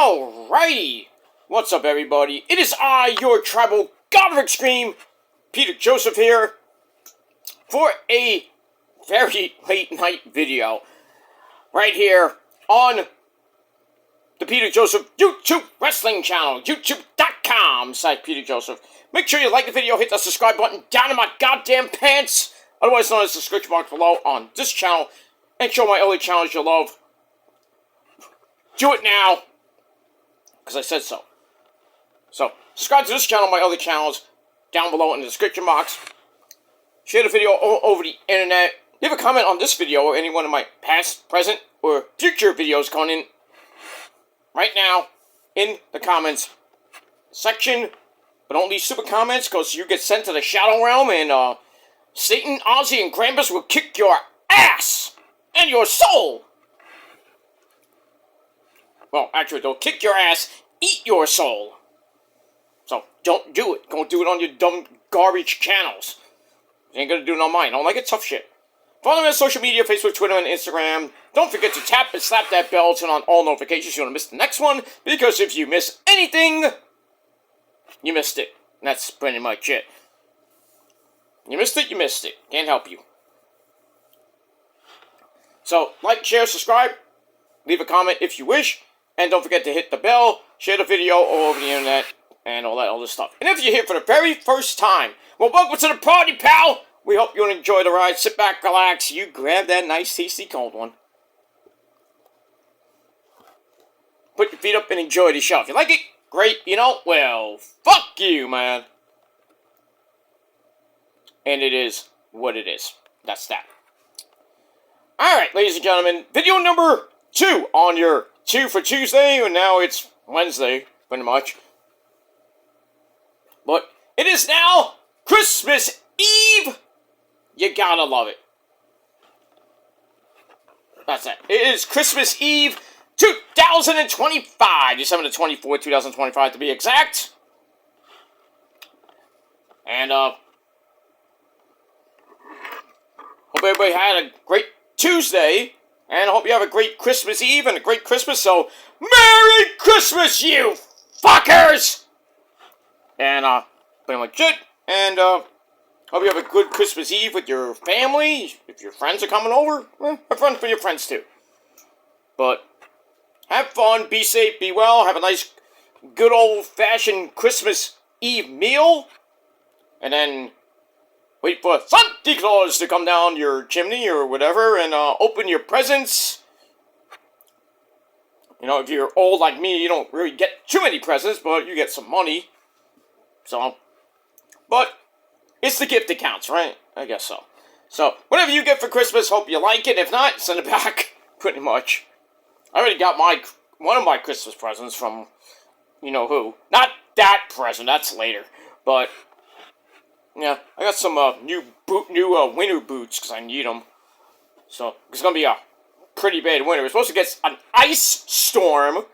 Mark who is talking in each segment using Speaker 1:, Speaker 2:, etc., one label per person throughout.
Speaker 1: Alrighty, what's up everybody? It is I, your tribal god of extreme, Peter Joseph here, for a very late night video, right here on the Peter Joseph YouTube wrestling channel, youtube.com/Peter Joseph. Make sure you like the video, hit that subscribe button down in my goddamn pants, otherwise known as the description box below on this channel, and show my other channels you love. Do it now, because I said so. So, subscribe to this channel and my other channels down below in the description box. Share the video over the internet. Leave a comment on this video or any one of my past, present, or future videos coming in right now in the comments section. But don't leave super comments, because you get sent to the Shadow Realm, and Satan, Ozzy, and Krampus will kick your ass and your soul. Well, actually, they'll kick your ass, eat your soul. So, don't do it. Don't do it on your dumb garbage channels. You ain't gonna do it on mine. I don't like it, tough shit. Follow me on social media, Facebook, Twitter, and Instagram. Don't forget to tap and slap that bell, turn on all notifications so you don't miss the next one. Because if you miss anything, you missed it. And that's pretty much it. You missed it, you missed it. Can't help you. So, like, share, subscribe. Leave a comment if you wish. And don't forget to hit the bell, share the video all over the internet, and all that other stuff. And if you're here for the very first time, well, welcome to the party, pal! We hope you enjoy the ride. Sit back, relax. You grab that nice, tasty, cold one. Put your feet up and enjoy the show. If you like it, great. You know, well, fuck you, man. And it is what it is. That's that. Alright, ladies and gentlemen, video number 2 on your 2 for Tuesday, and now it's Wednesday, pretty much. But it is now Christmas Eve! You gotta love it. That's it. It is Christmas Eve 2025, December the 24th, 2025 to be exact. And, hope everybody had a great Tuesday. And I hope you have a great Christmas Eve and a great Christmas, so Merry Christmas, you fuckers! And, pretty much it. And, hope you have a good Christmas Eve with your family. If your friends are coming over, have fun for your friends too. But, have fun, be safe, be well, have a nice, good old-fashioned Christmas Eve meal. And then wait for Santa Claus to come down your chimney or whatever and open your presents. You know, if you're old like me, you don't really get too many presents, but you get some money. So, but it's the gift that counts, right? I guess so. So, whatever you get for Christmas, hope you like it. If not, send it back, pretty much. I already got one of my Christmas presents from, you know who. Not that present, that's later. But yeah, I got some new winter boots because I need them. So it's gonna be a pretty bad winter. We're supposed to get an ice storm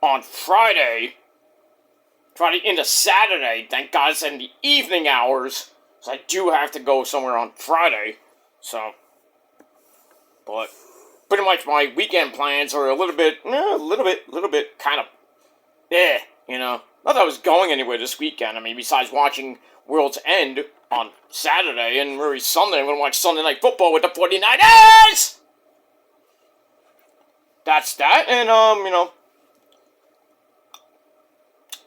Speaker 1: on Friday into Saturday. Thank God it's in the evening hours, so I do have to go somewhere on Friday. So, but pretty much my weekend plans are a little bit kind of, you know. Not that I was going anywhere this weekend. I mean, besides watching World's End on Saturday and really Sunday, I'm going to watch Sunday Night Football with the 49ers! That's that, and, you know,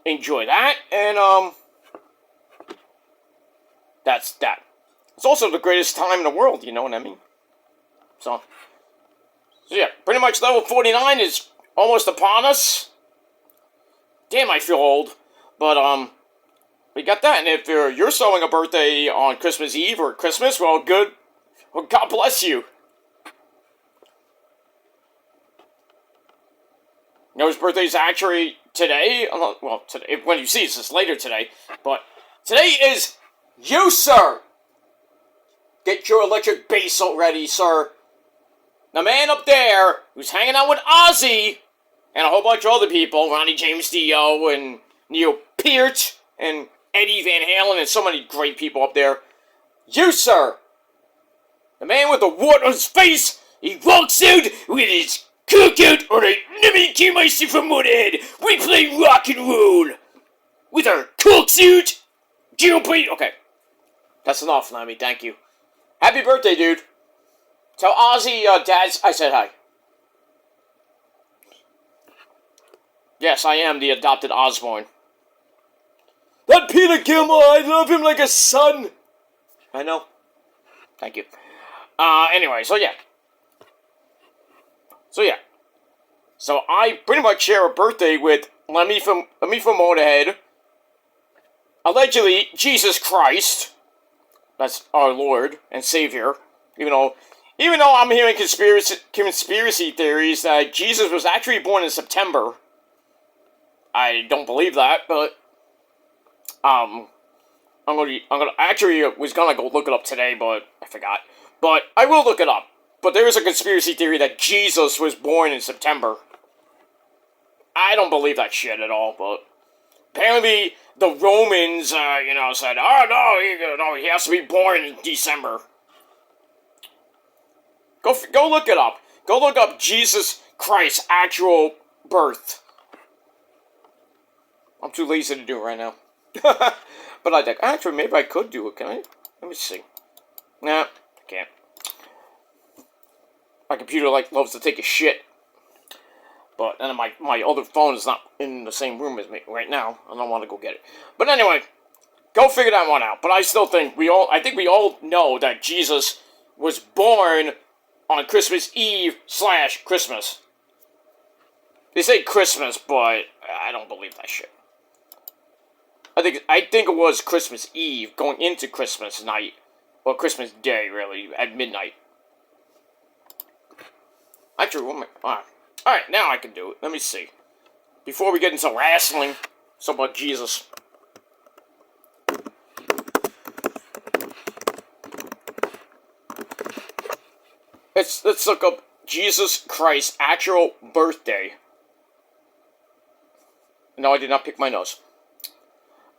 Speaker 1: enjoy that, and, that's that. It's also the greatest time in the world, you know what I mean? So yeah, pretty much level 49 is almost upon us. Damn, I feel old. But, we got that. And if you're celebrating a birthday on Christmas Eve or Christmas, well, good. Well, God bless you. You know, his birthday's actually today. Well, today, when you see this, it's later today. But today is you, sir. Get your electric bass ready, sir. The man up there who's hanging out with Ozzy and a whole bunch of other people, Ronnie James Dio and Neil Peart and Eddie Van Halen and so many great people up there. You, sir, the man with the wart on his face, he walks out with his Cookout, alright, let me get myself a Motorhead. We play rock and roll. With our cook suit. Jailbait. Okay. That's enough, Lemmy, thank you. Happy birthday, dude. Tell Ozzy, Dad, I said hi. Yes, I am the adopted Osborne. That Peter Gilmore, I love him like a son. I know. Thank you. Anyway, so yeah. So I pretty much share a birthday with Lemmy from Motorhead. Allegedly, Jesus Christ. That's our Lord and Savior. Even though I'm hearing conspiracy theories that Jesus was actually born in September. I don't believe that, but I'm gonna actually was gonna go look it up today, but I forgot. But I will look it up. But there is a conspiracy theory that Jesus was born in September. I don't believe that shit at all, but apparently the Romans, said, oh no, he has to be born in December. Go look it up. Go look up Jesus Christ's actual birth. I'm too lazy to do it right now. But I think, actually, maybe I could do it, can I? Let me see. Nah, I can't. My computer, loves to take a shit. But then my other phone is not in the same room as me right now. I don't want to go get it. But anyway, go figure that one out. But I still think we all know that Jesus was born on Christmas Eve / Christmas. They say Christmas, but I don't believe that shit. I think it was Christmas Eve going into Christmas night. Or Christmas Day, really, at midnight. Actually, alright, now I can do it. Let me see. Before we get into wrestling, something about Jesus. Let's look up Jesus Christ's actual birthday. No, I did not pick my nose.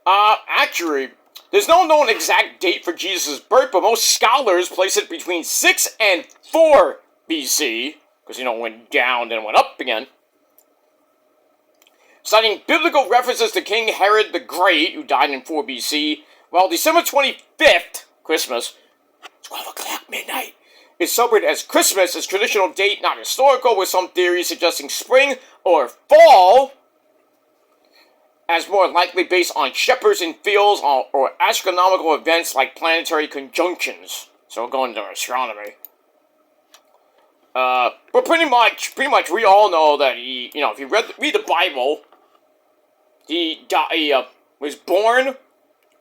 Speaker 1: Actually, there's no known exact date for Jesus' birth, but most scholars place it between 6 and 4 BC, because, went down, then went up again. Citing biblical references to King Herod the Great, who died in 4 BC, while December 25th, Christmas, 12 o'clock midnight, is celebrated as Christmas, as traditional date not historical, with some theories suggesting spring or fall, as more likely based on shepherds in fields or astronomical events like planetary conjunctions. So we're going to astronomy. But pretty much, we all know that he, if you read the Bible, he was born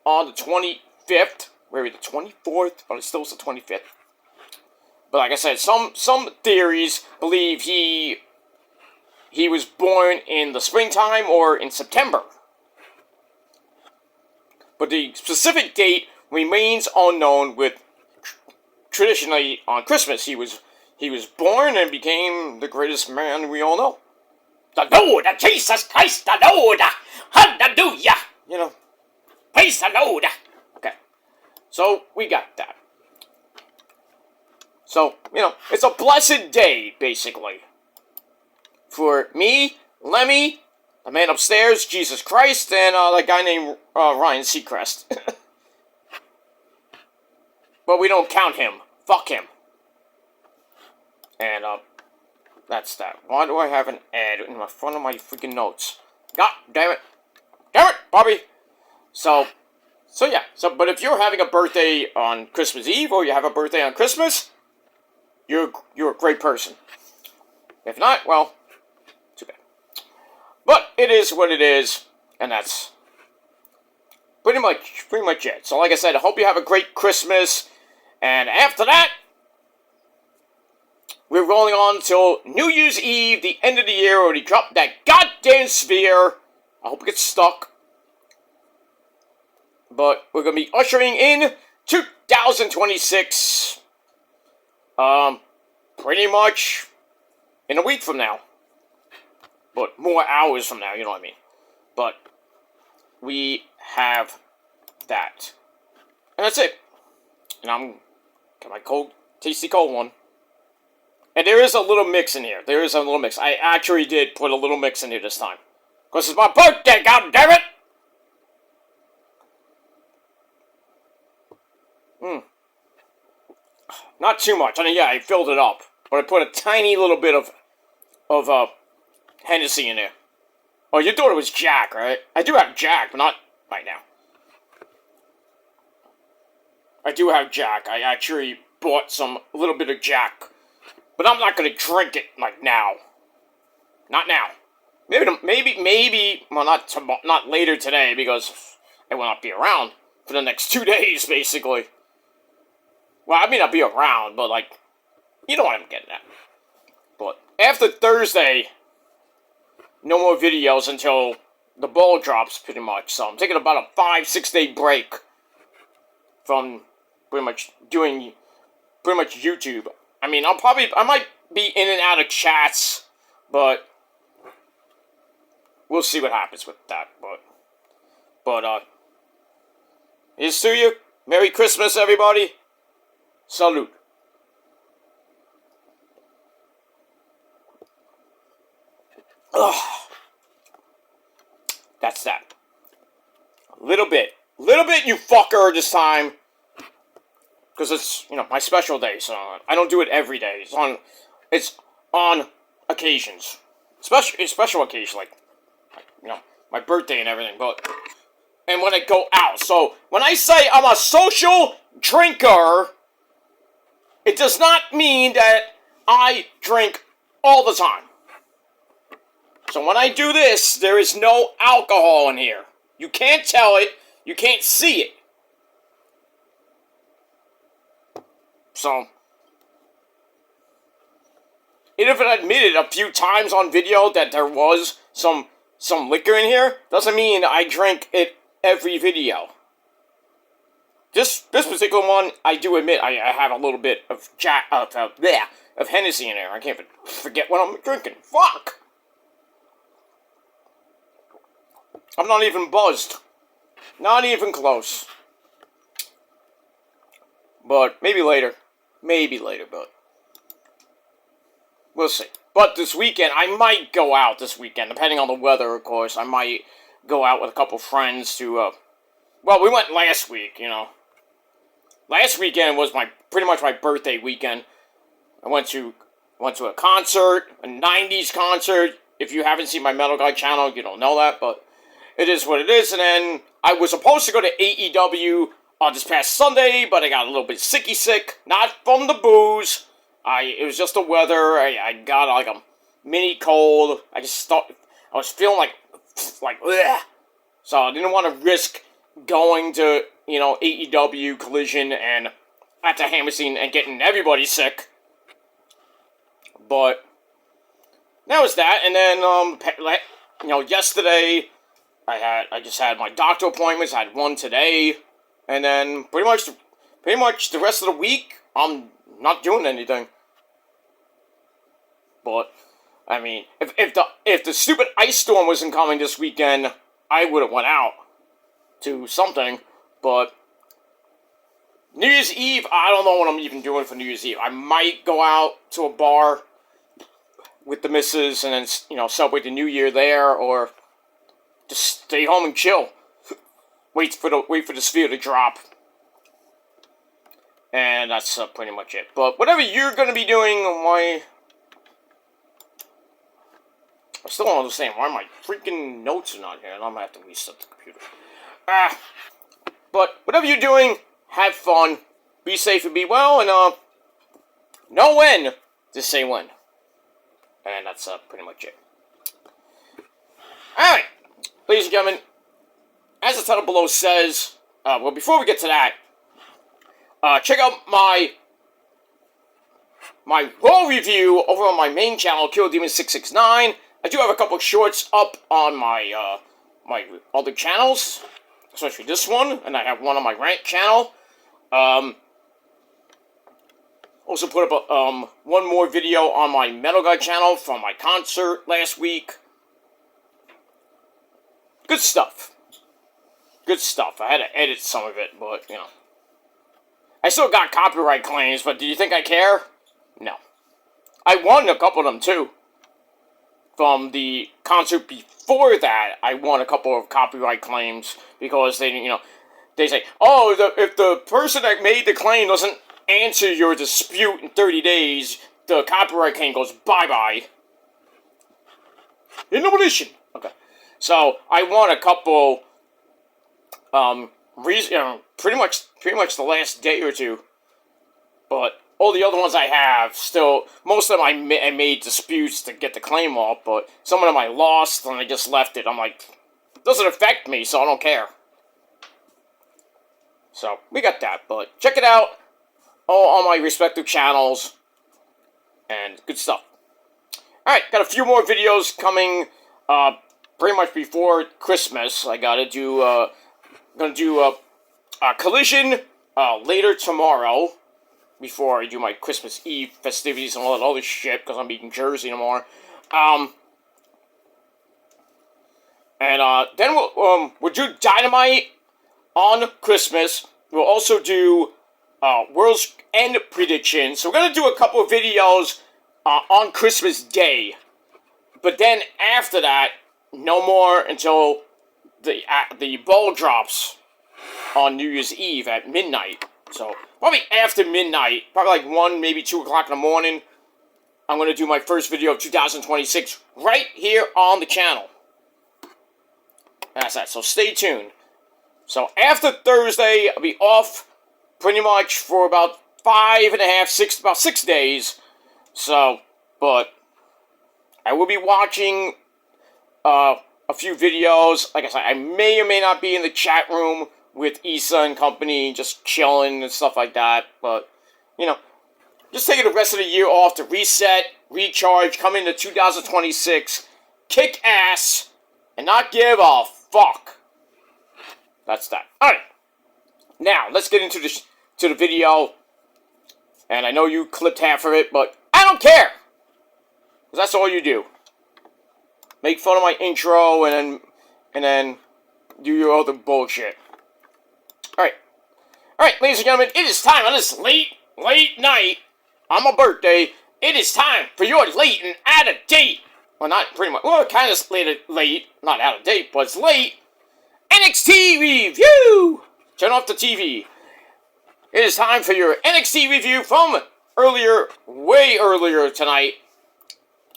Speaker 1: on the 25th, maybe the 24th, but it's still the 25th. But like I said, some theories believe he was born in the springtime or in September. But the specific date remains unknown, with traditionally on Christmas he was born and became the greatest man we all know. The Lord, Jesus Christ, the Lord, hallelujah. Praise the Lord. Okay, so we got that. So, it's a blessed day, basically. For me, Lemmy, the man upstairs, Jesus Christ, and that guy named Ryan Seacrest. But we don't count him. Fuck him. And, that's that. Why do I have an ad in the front of my freaking notes? God damn it. Damn it, Bobby. So yeah. But if you're having a birthday on Christmas Eve, or you have a birthday on Christmas, you're a great person. If not, well, too bad. But it is what it is, and that's pretty much it. So like I said, I hope you have a great Christmas, and after that, we're rolling on till New Year's Eve, the end of the year, where he dropped that goddamn sphere. I hope it gets stuck. But we're going to be ushering in 2026. Pretty much in a week from now. But more hours from now, you know what I mean. But we have that. And that's it. And I'm got my tasty cold one. And there is a little mix in here. There is a little mix. I actually did put a little mix in here this time. Because it's my birthday, god damn it! Not too much. I mean, yeah, I filled it up. But I put a tiny little bit of Hennessy in there. Oh, you thought it was Jack, right? I do have Jack, but not right now. I do have Jack. I actually bought a little bit of Jack. But I'm not going to drink it, like, now. Not now. Maybe, well, not later today, because I will not be around for the next 2 days, basically. Well, I may not be around, but, like, you know what I'm getting at. But after Thursday, no more videos until the ball drops, pretty much. So I'm taking about a 5-6 day break from pretty much doing YouTube. I mean, I might be in and out of chats, but we'll see what happens with that. But here's to you. Merry Christmas, everybody. Salute. Ugh. That's that. Little bit, you fucker, this time. Because it's, my special day, so I don't do it every day. It's on occasions. Special occasions, like, my birthday and everything, and when I go out. So, when I say I'm a social drinker, it does not mean that I drink all the time. So when I do this, there is no alcohol in here. You can't tell it. You can't see it. So, even if I admitted a few times on video that there was some liquor in here, doesn't mean I drink it every video. This particular one, I do admit I have a little bit of Hennessy in there. I can't forget what I'm drinking. Fuck! I'm not even buzzed. Not even close. But maybe later. But we'll see. But this weekend, I might go out this weekend, depending on the weather, of course. I might go out with a couple friends to, well, we went last week, Last weekend was pretty much my birthday weekend. I went to a concert, a 90s concert. If you haven't seen my Metal Guy channel, you don't know that, but it is what it is. And then I was supposed to go to AEW this past Sunday, but I got a little bit sick. Not from the booze. It was just the weather. I got like a mini cold. I was feeling like bleh. So I didn't want to risk going to, AEW Collision and at the Hammerstein and getting everybody sick. But that was that. And then, yesterday I just had my doctor appointments. I had one today. And then pretty much the rest of the week, I'm not doing anything. But I mean, if the stupid ice storm wasn't coming this weekend, I would have went out to something. But New Year's Eve, I don't know what I'm even doing for New Year's Eve. I might go out to a bar with the missus and then celebrate the New Year there, or just stay home and chill. Wait for the sphere to drop. And that's pretty much it. But whatever you're going to be doing, I still don't understand why my freaking notes are not here, and I'm going to have to reset the computer. But whatever you're doing, have fun, be safe and be well, and know when to say when. And that's pretty much it. Alright, ladies and gentlemen, as the title below says, well, before we get to that, check out my Raw review over on my main channel, Killer Demon 669. I do have a couple of shorts up on my my other channels, especially this one, and I have one on my rant channel. Also put up one more video on my Metal Guy channel from my concert last week. Good stuff. I had to edit some of it, but, I still got copyright claims, but do you think I care? No. I won a couple of them too. From the concert before that, I won a couple of copyright claims because they say, oh, if the person that made the claim doesn't answer your dispute in 30 days, the copyright claim goes bye-bye. Innovation. Okay. So, I won a couple, pretty much the last day or two. But all the other ones I have, still, most of them I made disputes to get the claim off, but some of them I lost and I just left it. I'm like, it doesn't affect me, so I don't care. So, we got that, but check it out all on my respective channels, and good stuff. Alright, got a few more videos coming, pretty much before Christmas. I gonna do a Collision, later tomorrow, before I do my Christmas Eve festivities and all that other shit, because I'm eating Jersey tomorrow. Then we'll do Dynamite on Christmas. We'll also do World's End predictions. So we're going to do a couple of videos on Christmas Day. But then after that, no more until the ball drops on New Year's Eve at midnight. So probably after midnight, probably like 1, maybe 2 o'clock in the morning, I'm going to do my first video of 2026 right here on the channel. That's that, so stay tuned. So after Thursday, I'll be off pretty much for about 6 days. So, but I will be watching a few videos. Like I said, I may or may not be in the chat room with Issa and company, just chilling and stuff like that. But, just taking the rest of the year off to reset, recharge, come into 2026, kick ass, and not give a fuck. That's that. Alright. Now, let's get into the video. And I know you clipped half of it, but I don't care. Because that's all you do. Make fun of my intro and then do your other bullshit. Alright, ladies and gentlemen, it is time on this late night on my birthday. It is time for your late and out of date. Well, not pretty much. Well, kind of late. Not out of date, but it's late. NXT review! Turn off the TV. It is time for your NXT review from way earlier tonight.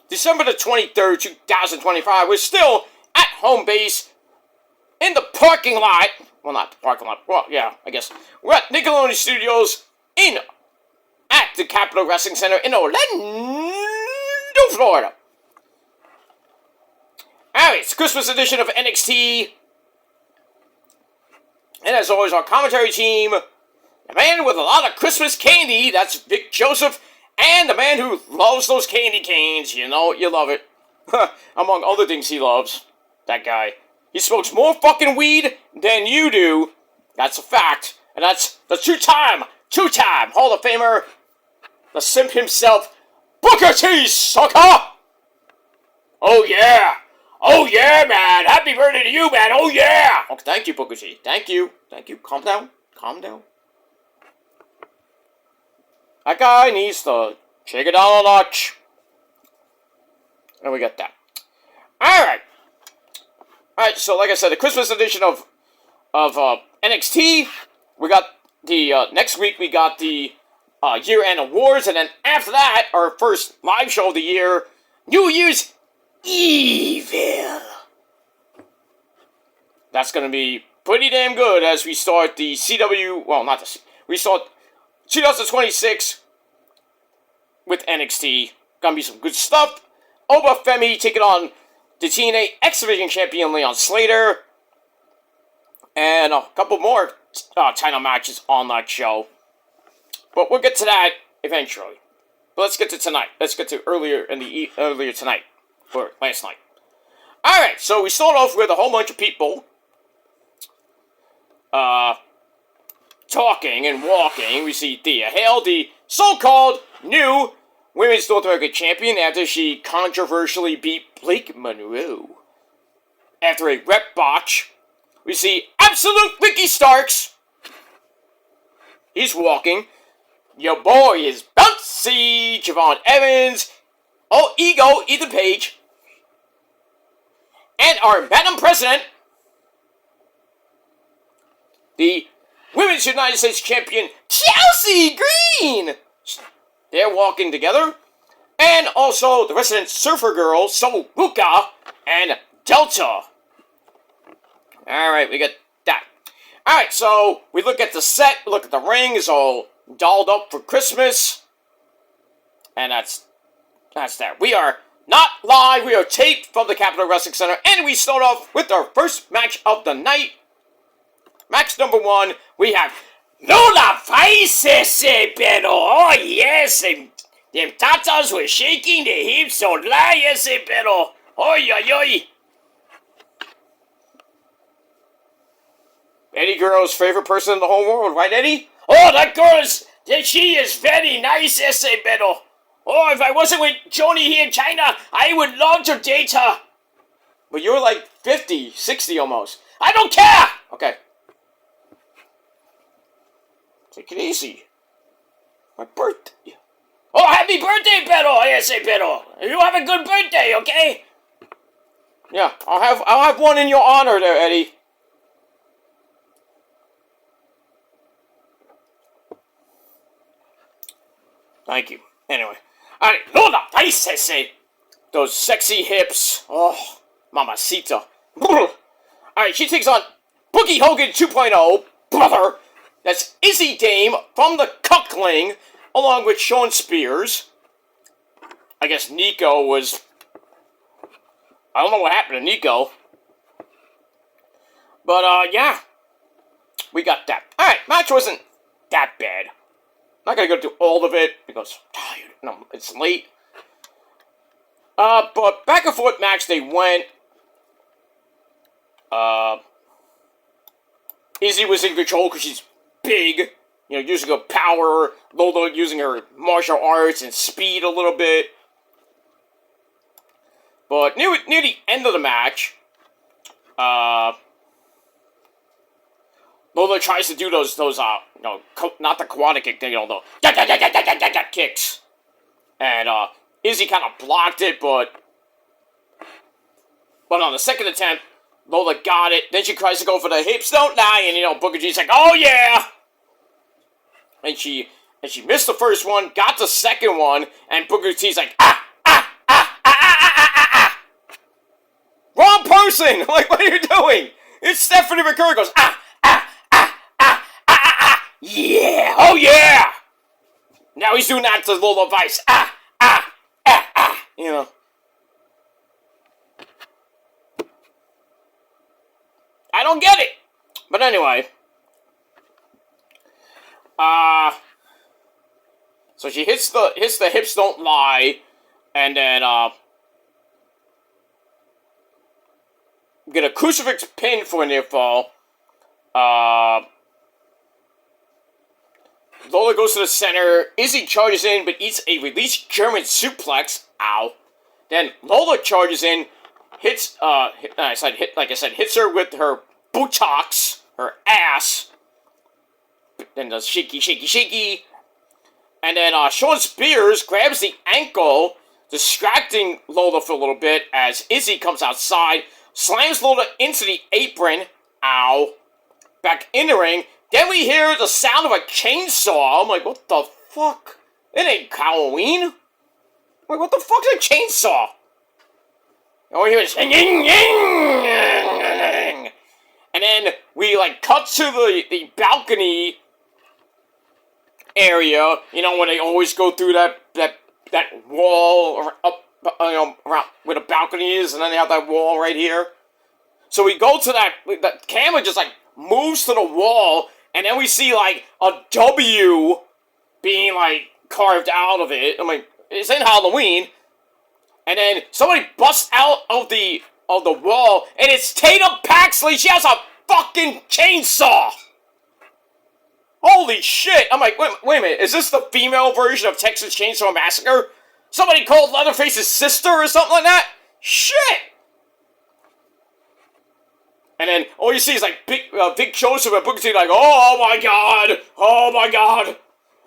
Speaker 1: December the 23rd, 2025. We're still at home base in the parking lot. Well, not the parking lot. Well, yeah, I guess. We're at Nickelodeon Studios at the Capitol Wrestling Center in Orlando, Florida. Alright, it's Christmas edition of NXT. And as always, our commentary team, the man with a lot of Christmas candy, that's Vic Joseph, and the man who loves those candy canes. You love it. Among other things he loves. That guy. He smokes more fucking weed than you do. That's a fact. And that's the two-time Hall of Famer, the simp himself, Booker T, sucker! Oh yeah! Oh yeah, man! Happy birthday to you, man! Oh yeah! Okay, thank you, Booker T. Thank you. Calm down. That guy needs to take it down a notch. And we got that. Alright, so like I said, the Christmas edition of NXT. We got the, next week we got the year-end awards, and then after that, our first live show of the year, New Year's Evil. That's going to be pretty damn good as we start the we start 2026 with NXT. Gonna be some good stuff. Oba Femi taking on the TNA X Division champion Leon Slater. And a couple more title matches on that show. But we'll get to that eventually. But let's get to tonight. Let's get to earlier tonight. Or last night. Alright, so we start off with a whole bunch of people talking and walking. We see Thea Hale, the so-called new Women's North American Champion, after she controversially beat Blake Monroe. After a rep botch, we see Absolute Ricky Starks. He's walking. Your boy is bouncy. Javon Evans Oh, Ego, Ethan Page. And our Madam President, the Women's United States Champion, Chelsea Green. They're walking together. And also the resident surfer girl, Somuka, and Delta. Alright, we got that. Alright, so we look at the set, look at the ring, it's all dolled up for Christmas. And that's that. We are not live, we are taped from the Capitol Wrestling Center, and we start off with our first match of the night. Match number 1, we have Lola Vices, pero oh yes, them tatas were shaking the hips, don't lie, yes, pero oi, oi, oi. Eddie Guerrero's favorite person in the whole world, right, Eddie? Oh, she is very nice, yes, pero oh, if I wasn't with Joni here in China, I would love to date her. But you're like 50, 60 almost. I don't care! Okay. Take it easy. My birthday. Oh, happy birthday, Pero! Yes, Pero. You have a good birthday, okay? Yeah, I'll have one in your honor there, Eddie. Thank you. Anyway. Alright, Lola, Vices, those sexy hips. Oh, mamacita. Alright, she takes on Boogie Hogan 2.0, brother. That's Izzy Dame from the Cuckling, along with Sean Spears. I guess Nico was... I don't know what happened to Nico. But, yeah. We got that. Alright, match wasn't that bad. I'm not gonna go through all of it because I'm tired. No, it's late. But back and forth match they went. Izzy was in control because she's big. You know, using her power. Lola using her martial arts and speed a little bit. But near the end of the match, Lola tries to do those not the Karate kick, the kicks. And, Izzy kind of blocked it, but on the second attempt, Lola got it. Then she tries to go for the hips don't lie, and, Booker G's like, oh yeah! And she missed the first one, got the second one, and Booker T's like, wrong person! Like, what are you doing? It's Stephanie McCurry goes, yeah! Oh yeah! Now he's doing that to Lola Vice. I don't get it. But anyway. So she hits the hips don't lie, and then get a crucifix pin for a near fall. Lola goes to the center. Izzy charges in, but eats a released German suplex. Ow. Then Lola charges in, hits hits her with her buttocks, her ass. Then does shaky, shaky, shaky. And then Sean Spears grabs the ankle, distracting Lola for a little bit as Izzy comes outside, slams Lola into the apron. Ow. Back in the ring. Then we hear the sound of a chainsaw. I'm like, what the fuck? It ain't Halloween. Like, what the fuck is a chainsaw? And we hear this, and then we, cut to the balcony area, when they always go through that wall, or up, around where the balcony is, and then they have that wall right here. So we go to that camera just, moves to the wall, and then we see, a W being, carved out of it. I'm like, it's in Halloween. And then somebody busts out of the wall, and it's Tatum Paxley. She has a fucking chainsaw. Holy shit. I'm like, wait a minute. Is this the female version of Texas Chainsaw Massacre? Somebody called Leatherface's sister or something like that? Shit. And then all you see is Vic Joseph and Booker T oh my god,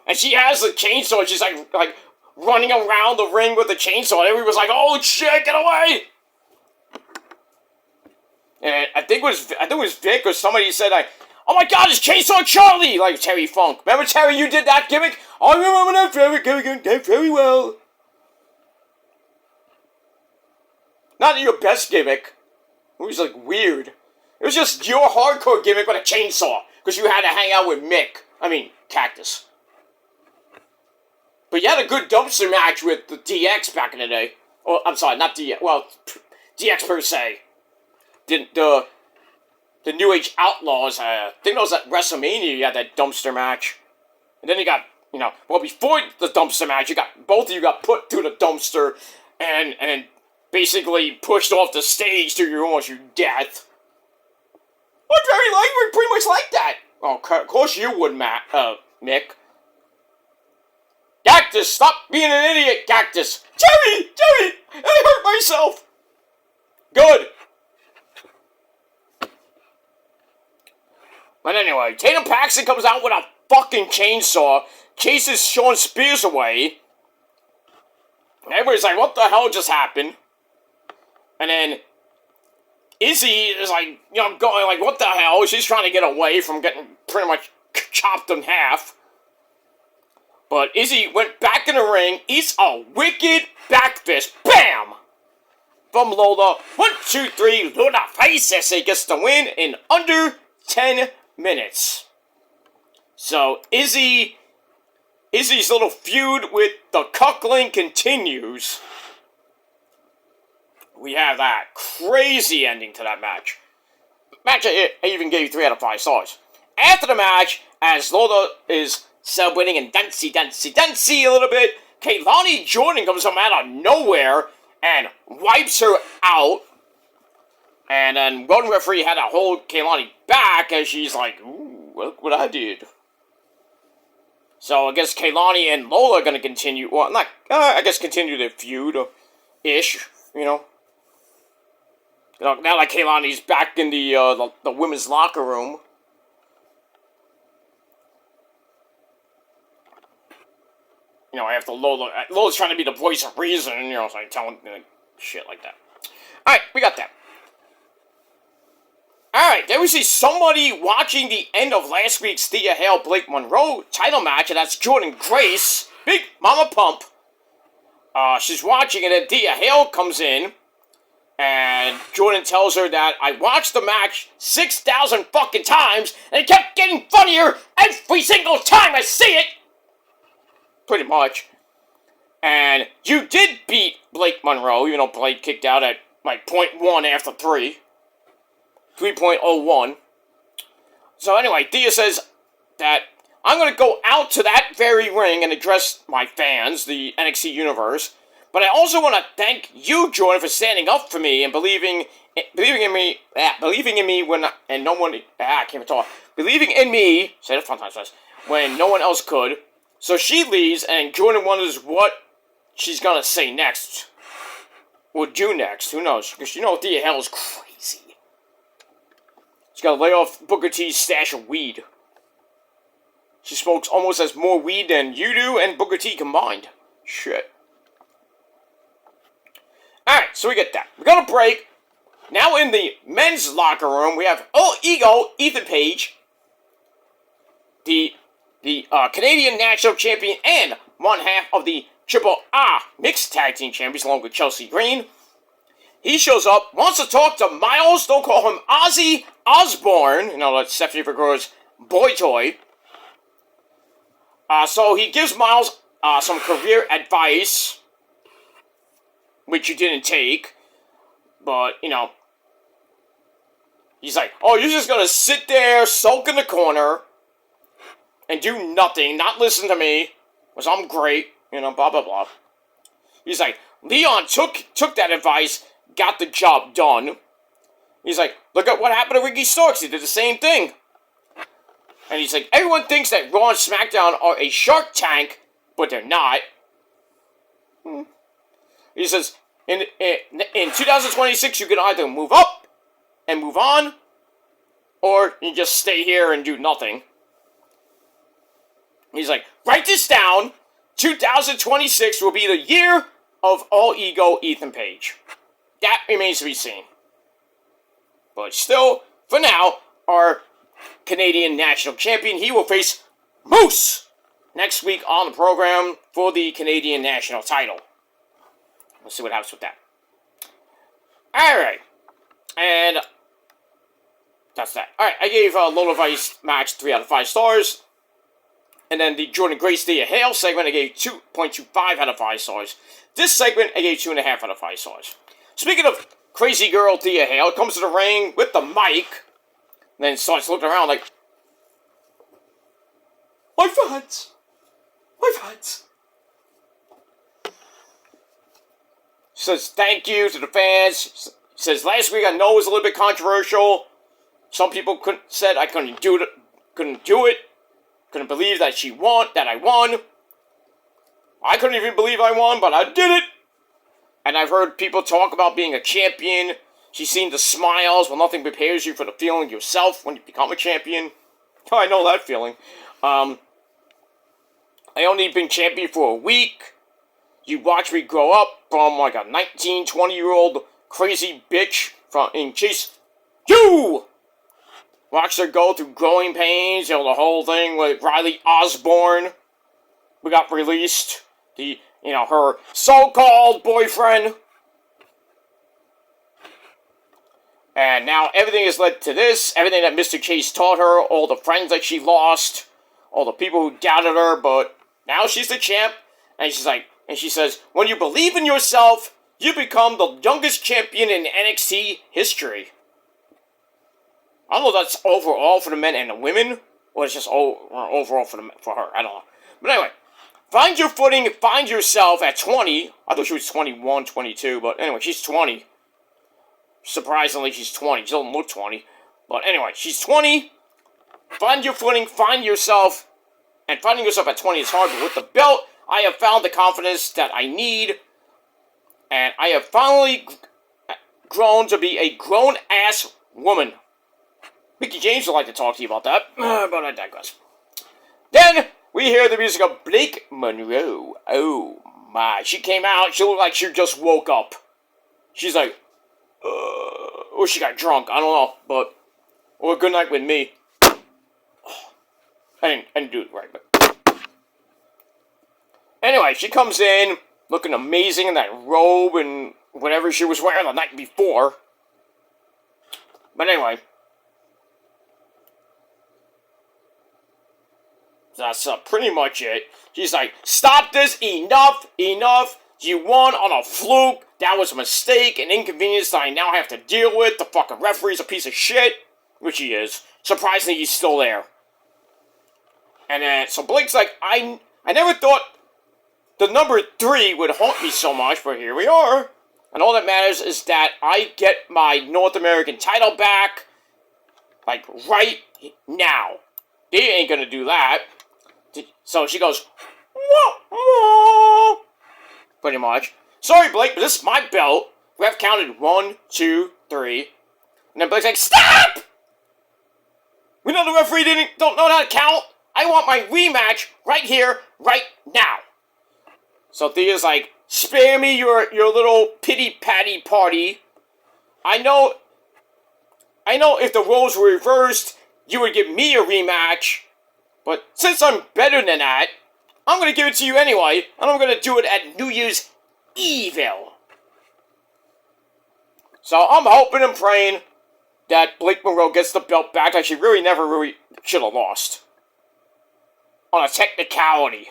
Speaker 1: and she has the chainsaw. And she's like, running around the ring with a chainsaw. Everybody was like, "Oh shit, get away!" And I think it was Vic or somebody said like, "Oh my God, it's Chainsaw Charlie!" Like Terry Funk. Remember Terry? You did that gimmick. I remember that very well. Not your best gimmick. It was like weird. It was just your hardcore gimmick with a chainsaw because you had to hang out with Cactus. But you had a good dumpster match with the DX back in the day. Oh, I'm sorry, not DX. Well, DX per se. The New Age Outlaws, I think that was at WrestleMania, you had that dumpster match. And then you got, before the dumpster match, both of you got put through the dumpster and basically pushed off the stage to your death. We're pretty much like that. Oh, of course you would, Mick. Cactus, stop being an idiot, Cactus. Jerry, I hurt myself. Good. But anyway, Tatum Paxton comes out with a fucking chainsaw, chases Shawn Spears away. And everybody's like, what the hell just happened? And then Izzy is like, going like, what the hell? She's trying to get away from getting pretty much chopped in half. But Izzy went back in the ring, eats a wicked back fist. Bam! From Lola. 1, 2, 3, Lola faces. He gets the win in under 10 minutes. So Izzy's little feud with the Cuckling continues. We have that crazy ending to that match. I even gave 3 out of 5 stars. After the match, as Lola is celebrating and dancey a little bit, Keilani Jordan comes from out of nowhere and wipes her out. And then one referee had to hold Keilani back as she's like, ooh, look what I did. So I guess Keilani and Lola are going to continue, continue their feud-ish, Now that Keilani's back in the women's locker room. After Lola's trying to be the voice of reason, so I telling shit like that. Alright, we got that. Alright, there we see somebody watching the end of last week's Thea Hale Blake Monroe title match, and that's Jordynne Grace, Big Mama Pump. She's watching, and then Thea Hale comes in, and Jordynne tells her that I watched the match 6,000 fucking times, and it kept getting funnier every single time I see it! Pretty much. And you did beat Blake Monroe, even though Blake kicked out at, 0.1 after 3. 3.01. So anyway, Thea says that I'm going to go out to that very ring and address my fans, the NXT Universe. But I also want to thank you, Jordynne, for standing up for me and believing in me when no one, I can't even talk. Believing in me, say it 5 times fast, when no one else could. So she leaves, and Jordynne wonders what she's going to say next. Or do next, who knows? Because Thea Hale is crazy. She's got to lay off Booker T's stash of weed. She smokes almost as more weed than you do and Booker T combined. Shit. Alright, so we get that. We're going to break. Now in the men's locker room, we have Ethan Page, the Canadian National Champion and one half of the Triple A Mixed Tag Team Champions, along with Chelsea Green. He shows up, wants to talk to Miles, don't call him Ozzy Osbourne, that's Stephanie Vergara's boy toy. So he gives Miles some career advice, which you didn't take, but, he's like, oh, you're just gonna sit there, sulk in the corner, and do nothing, not listen to me, because I'm great, blah, blah, blah. He's like, Leon took that advice, got the job done. He's like, look at what happened to Ricky Starks, he did the same thing. And he's like, everyone thinks that Raw and SmackDown are a Shark Tank, but they're not. He says, in 2026, you can either move up and move on, or you just stay here and do nothing. He's like, write this down, 2026 will be the year of All Ego Ethan Page. That remains to be seen. But still, for now, our Canadian national champion, he will face Moose next week on the program for the Canadian national title. Let's see what happens with that. Alright. And that's that. Alright, I gave Lola Vice match 3 out of 5 stars. And then the Jordan Grace Thea Hale segment, I gave 2.25 out of 5 stars. This segment, I gave 2.5 out of 5 stars. Speaking of crazy girl Thea Hale, comes to the ring with the mic, and then starts looking around like, my fans! My fans! She says thank you to the fans. She says last week I know it was a little bit controversial. Some people said I couldn't do it. Couldn't believe that I won. I couldn't even believe I won, but I did it. And I've heard people talk about being a champion. She's seen the smiles. Well, nothing prepares you for the feeling yourself when you become a champion. Oh, I know that feeling. I only been champion for a week. You watch me grow up from like a 19, 20-year-old crazy bitch in Chase. You! Watched her go through growing pains, the whole thing with Riley Osborne. We got released. Her so-called boyfriend. And now everything has led to this. Everything that Mr. Chase taught her. All the friends that she lost. All the people who doubted her. But now she's the champ. And she says, when you believe in yourself, you become the youngest champion in NXT history. I don't know if that's overall for the men and the women, or it's just overall for her. I don't know. But anyway, find your footing, find yourself at 20. I thought she was 21, 22, but anyway, she's 20. Surprisingly, she's 20. She doesn't look 20. But anyway, she's 20. Find your footing, find yourself. And finding yourself at 20 is hard, but with the belt, I have found the confidence that I need. And I have finally grown to be a grown-ass woman. Mickey James would like to talk to you about that, but I digress. Then, we hear the music of Blake Monroe. Oh my, she came out, she looked like she just woke up. She's like, or she got drunk, I don't know, or good night with me. I didn't do it right, but. Anyway, she comes in, looking amazing in that robe and whatever she was wearing the night before. But anyway. That's pretty much it. She's like, stop this, enough. You won on a fluke. That was a mistake, an inconvenience that I now have to deal with. The fucking referee's a piece of shit. Which he is. Surprisingly, he's still there. And then, so Blake's like, I never thought the number 3 would haunt me so much, but here we are. And all that matters is that I get my North American title back, like, right now. They ain't gonna do that. So she goes, wah, wah, pretty much. Sorry, Blake, but this is my belt. Ref counted 1, 2, 3. And then Blake's like, stop! We know the referee don't know how to count. I want my rematch right here, right now. So Thea's like, spare me your little pity-patty party. I know if the roles were reversed, you would give me a rematch. But since I'm better than that, I'm going to give it to you anyway, and I'm going to do it at New Year's Evil. So I'm hoping and praying that Blake Monroe gets the belt back that she never should have lost. On a technicality.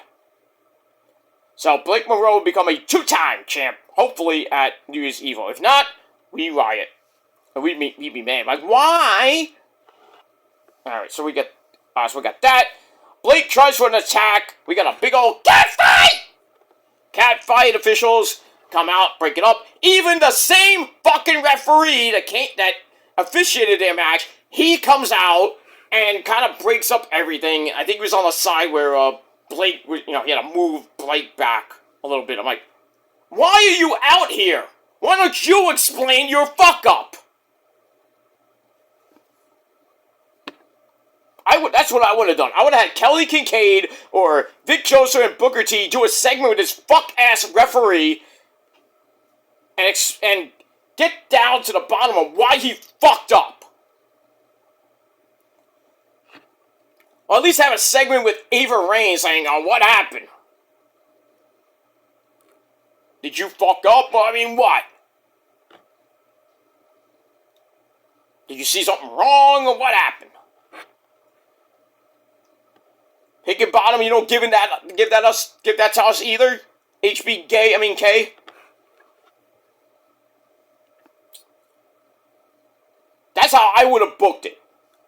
Speaker 1: So Blake Monroe will become a 2-time champ, hopefully at New Year's Evil. If not, we riot. And we'd be mad. Like, why? Alright, so we got that. Blake tries for an attack. We got a big old cat fight! Cat fight. Officials come out, break it up. Even the same fucking referee that officiated their match, he comes out and kind of breaks up everything. I think he was on the side where Blake, he had to move Blake back a little bit. I'm like, why are you out here? Why don't you explain your fuck up? That's what I would have done. I would have had Kelly Kincaid or Vic Joseph and Booker T do a segment with this fuck-ass referee and get down to the bottom of why he fucked up. Or at least have a segment with Ava Raine saying, what happened? Did you fuck up? Well, I mean, what? Did you see something wrong, or what happened? Higginbottom, you don't give that to us either? K? That's how I would have booked it.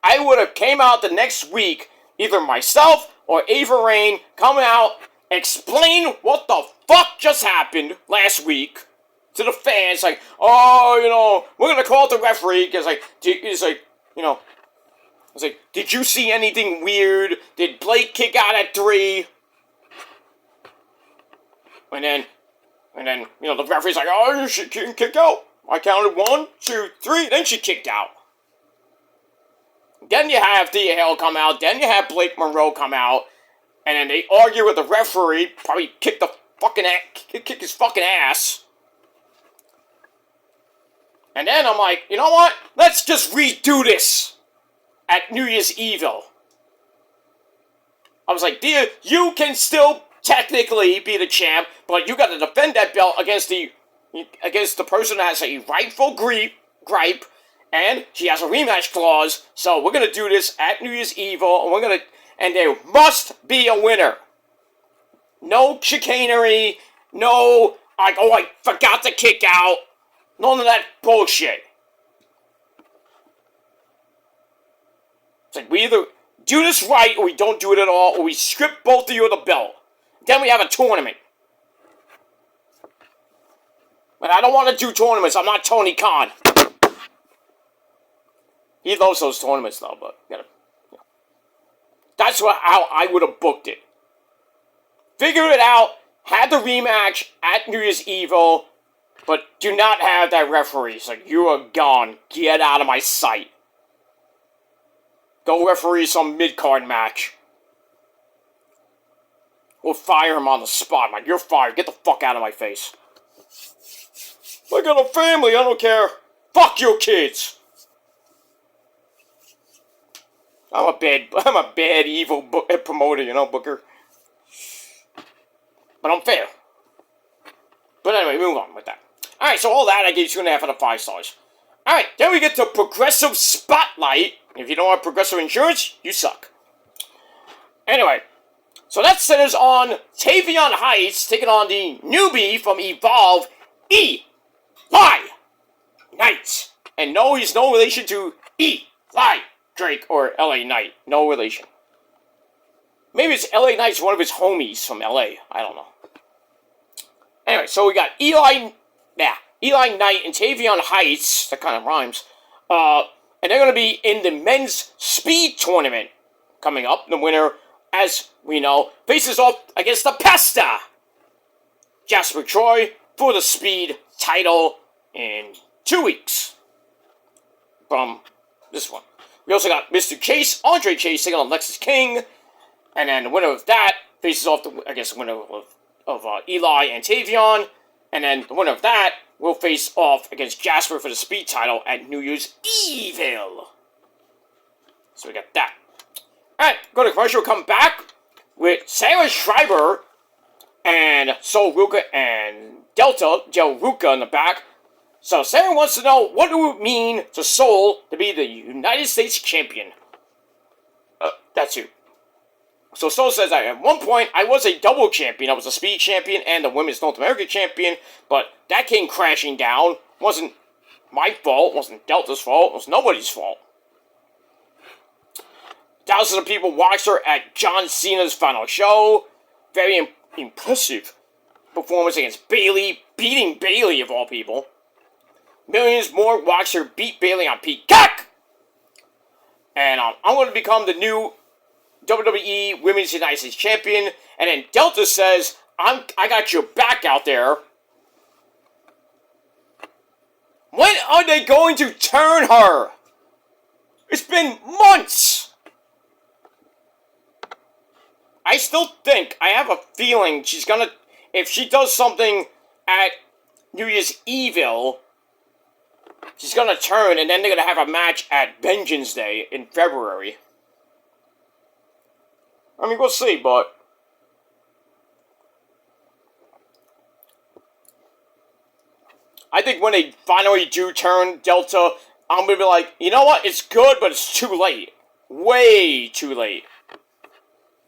Speaker 1: I would have came out the next week, either myself or Ava Raine, coming out, explain what the fuck just happened last week to the fans, like, we're gonna call it the referee, because, did you see anything weird? Did Blake kick out at 3? And then, the referee's like, she didn't kick out. I counted 1, 2, 3, then she kicked out. Then you have Thea Hale come out, then you have Blake Monroe come out, and then they argue with the referee, probably kick his fucking ass. And then I'm like, you know what? Let's just redo this at New Year's Evil. I was like, dear, you can still technically be the champ, but you gotta defend that belt against the person that has a rightful gripe, and she has a rematch clause, so we're gonna do this at New Year's Evil, and there must be a winner. No chicanery, no, I forgot to kick out, none of that bullshit. It's like, we either do this right, or we don't do it at all, or we strip both of you of the belt. Then we have a tournament. But I don't want to do tournaments, I'm not Tony Khan. He loves those tournaments, though, but, That's how I would have booked it. Figure it out, had the rematch at New Year's Evil, but do not have that referee. It's like, you are gone. Get out of my sight. Go referee some mid-card match. Or fire him on the spot. I'm like, you're fired. Get the fuck out of my face. I got a family. I don't care. Fuck your kids. I'm a bad, evil promoter, Booker. But I'm fair. But anyway, move on with that. Alright, so all that, I gave 2.5 out of 5 stars. Alright, then we get to Progressive Spotlight. If you don't have Progressive Insurance, you suck. Anyway, so that centers on Tavion Heights taking on the newbie from Evolve, Eli Knight. And no, he's no relation to Eli Drake or LA Knight. No relation. Maybe it's LA Knight's one of his homies from LA. I don't know. Anyway, so we got Eli Knight and Tavion Heights. That kind of rhymes. And they're going to be in the men's speed tournament coming up. The winner, as we know, faces off against the Pesta, Jasper Troy, for the speed title in 2 weeks from this one. We also got Mr. Chase, Andre Chase, taking on Lexis King. And then the winner of that faces off the winner of Eli and Tavion. And then the winner of that will face off against Jasper for the speed title at New Year's Evil. So we got that. Alright, go to commercial, come back with Sarah Schreiber and Sol Ruka and Del Ruka in the back. So Sarah wants to know, what do it mean to Sol to be the United States champion? That's you. So Sol says that at one point, I was a double champion. I was a speed champion and the women's North American champion, but that came crashing down. It wasn't my fault. It wasn't Delta's fault. It was nobody's fault. Thousands of people watched her at John Cena's final show. Very impressive performance against Bayley, beating Bayley of all people. Millions more watched her beat Bayley on Peacock. And I'm going to become the new WWE Women's United States Champion. And then Delta says, I got your back out there. When are they going to turn her? It's been months. I still think, I have a feeling she's gonna, if she does something at New Year's Evil, she's gonna turn, and then they're gonna have a match at Vengeance Day in February. I mean, we'll see, but I think when they finally do turn Delta, I'm gonna be like, you know what? It's good, but it's too late. Way too late.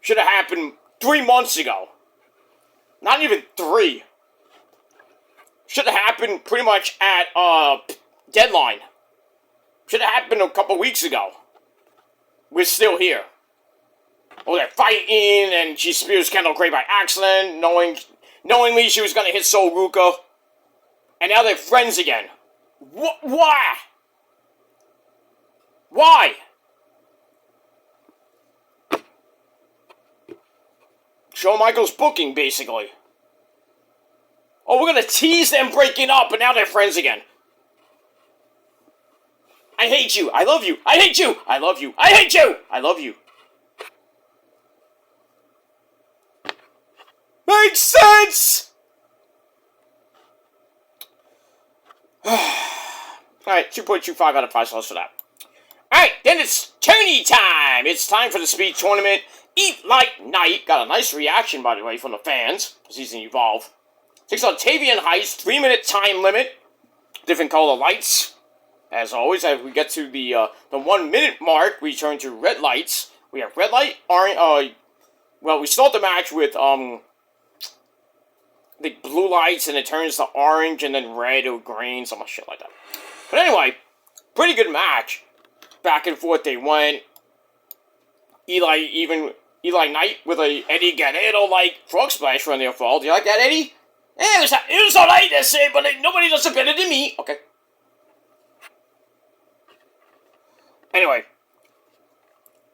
Speaker 1: Should have happened 3 months ago. Not even 3. Should have happened pretty much at deadline. Should have happened a couple weeks ago. We're still here. Oh, they're fighting, and she spears Kendall Gray by accident, knowingly she was gonna hit Sol Ruka. And now they're friends again. Why? Why? Shawn Michaels booking, basically. Oh, we're gonna tease them breaking up, and now they're friends again. I hate you. I love you. I hate you. I love you. I hate you. I love you. Makes sense! Alright, 2.25 out of 5 stars for that. Alright, then it's tourney time! It's time for the speed tournament. Eat Like Night. Got a nice reaction, by the way, from the fans. Season Evolve. Takes on Tavian Heist. 3-minute time limit. Different color lights. As always, as we get to the 1 minute mark, we turn to red lights. We have red light, orange, well, we start the match with, the blue lights, and it turns to orange, and then red or green, some shit like that. But anyway, pretty good match. Back and forth they went. Eli Knight with a Eddie Guerrero-like frog splash from their fall. Do you like that, Eddie? Yeah, it was alright, that's it, but nobody does it better than me. Okay. Anyway.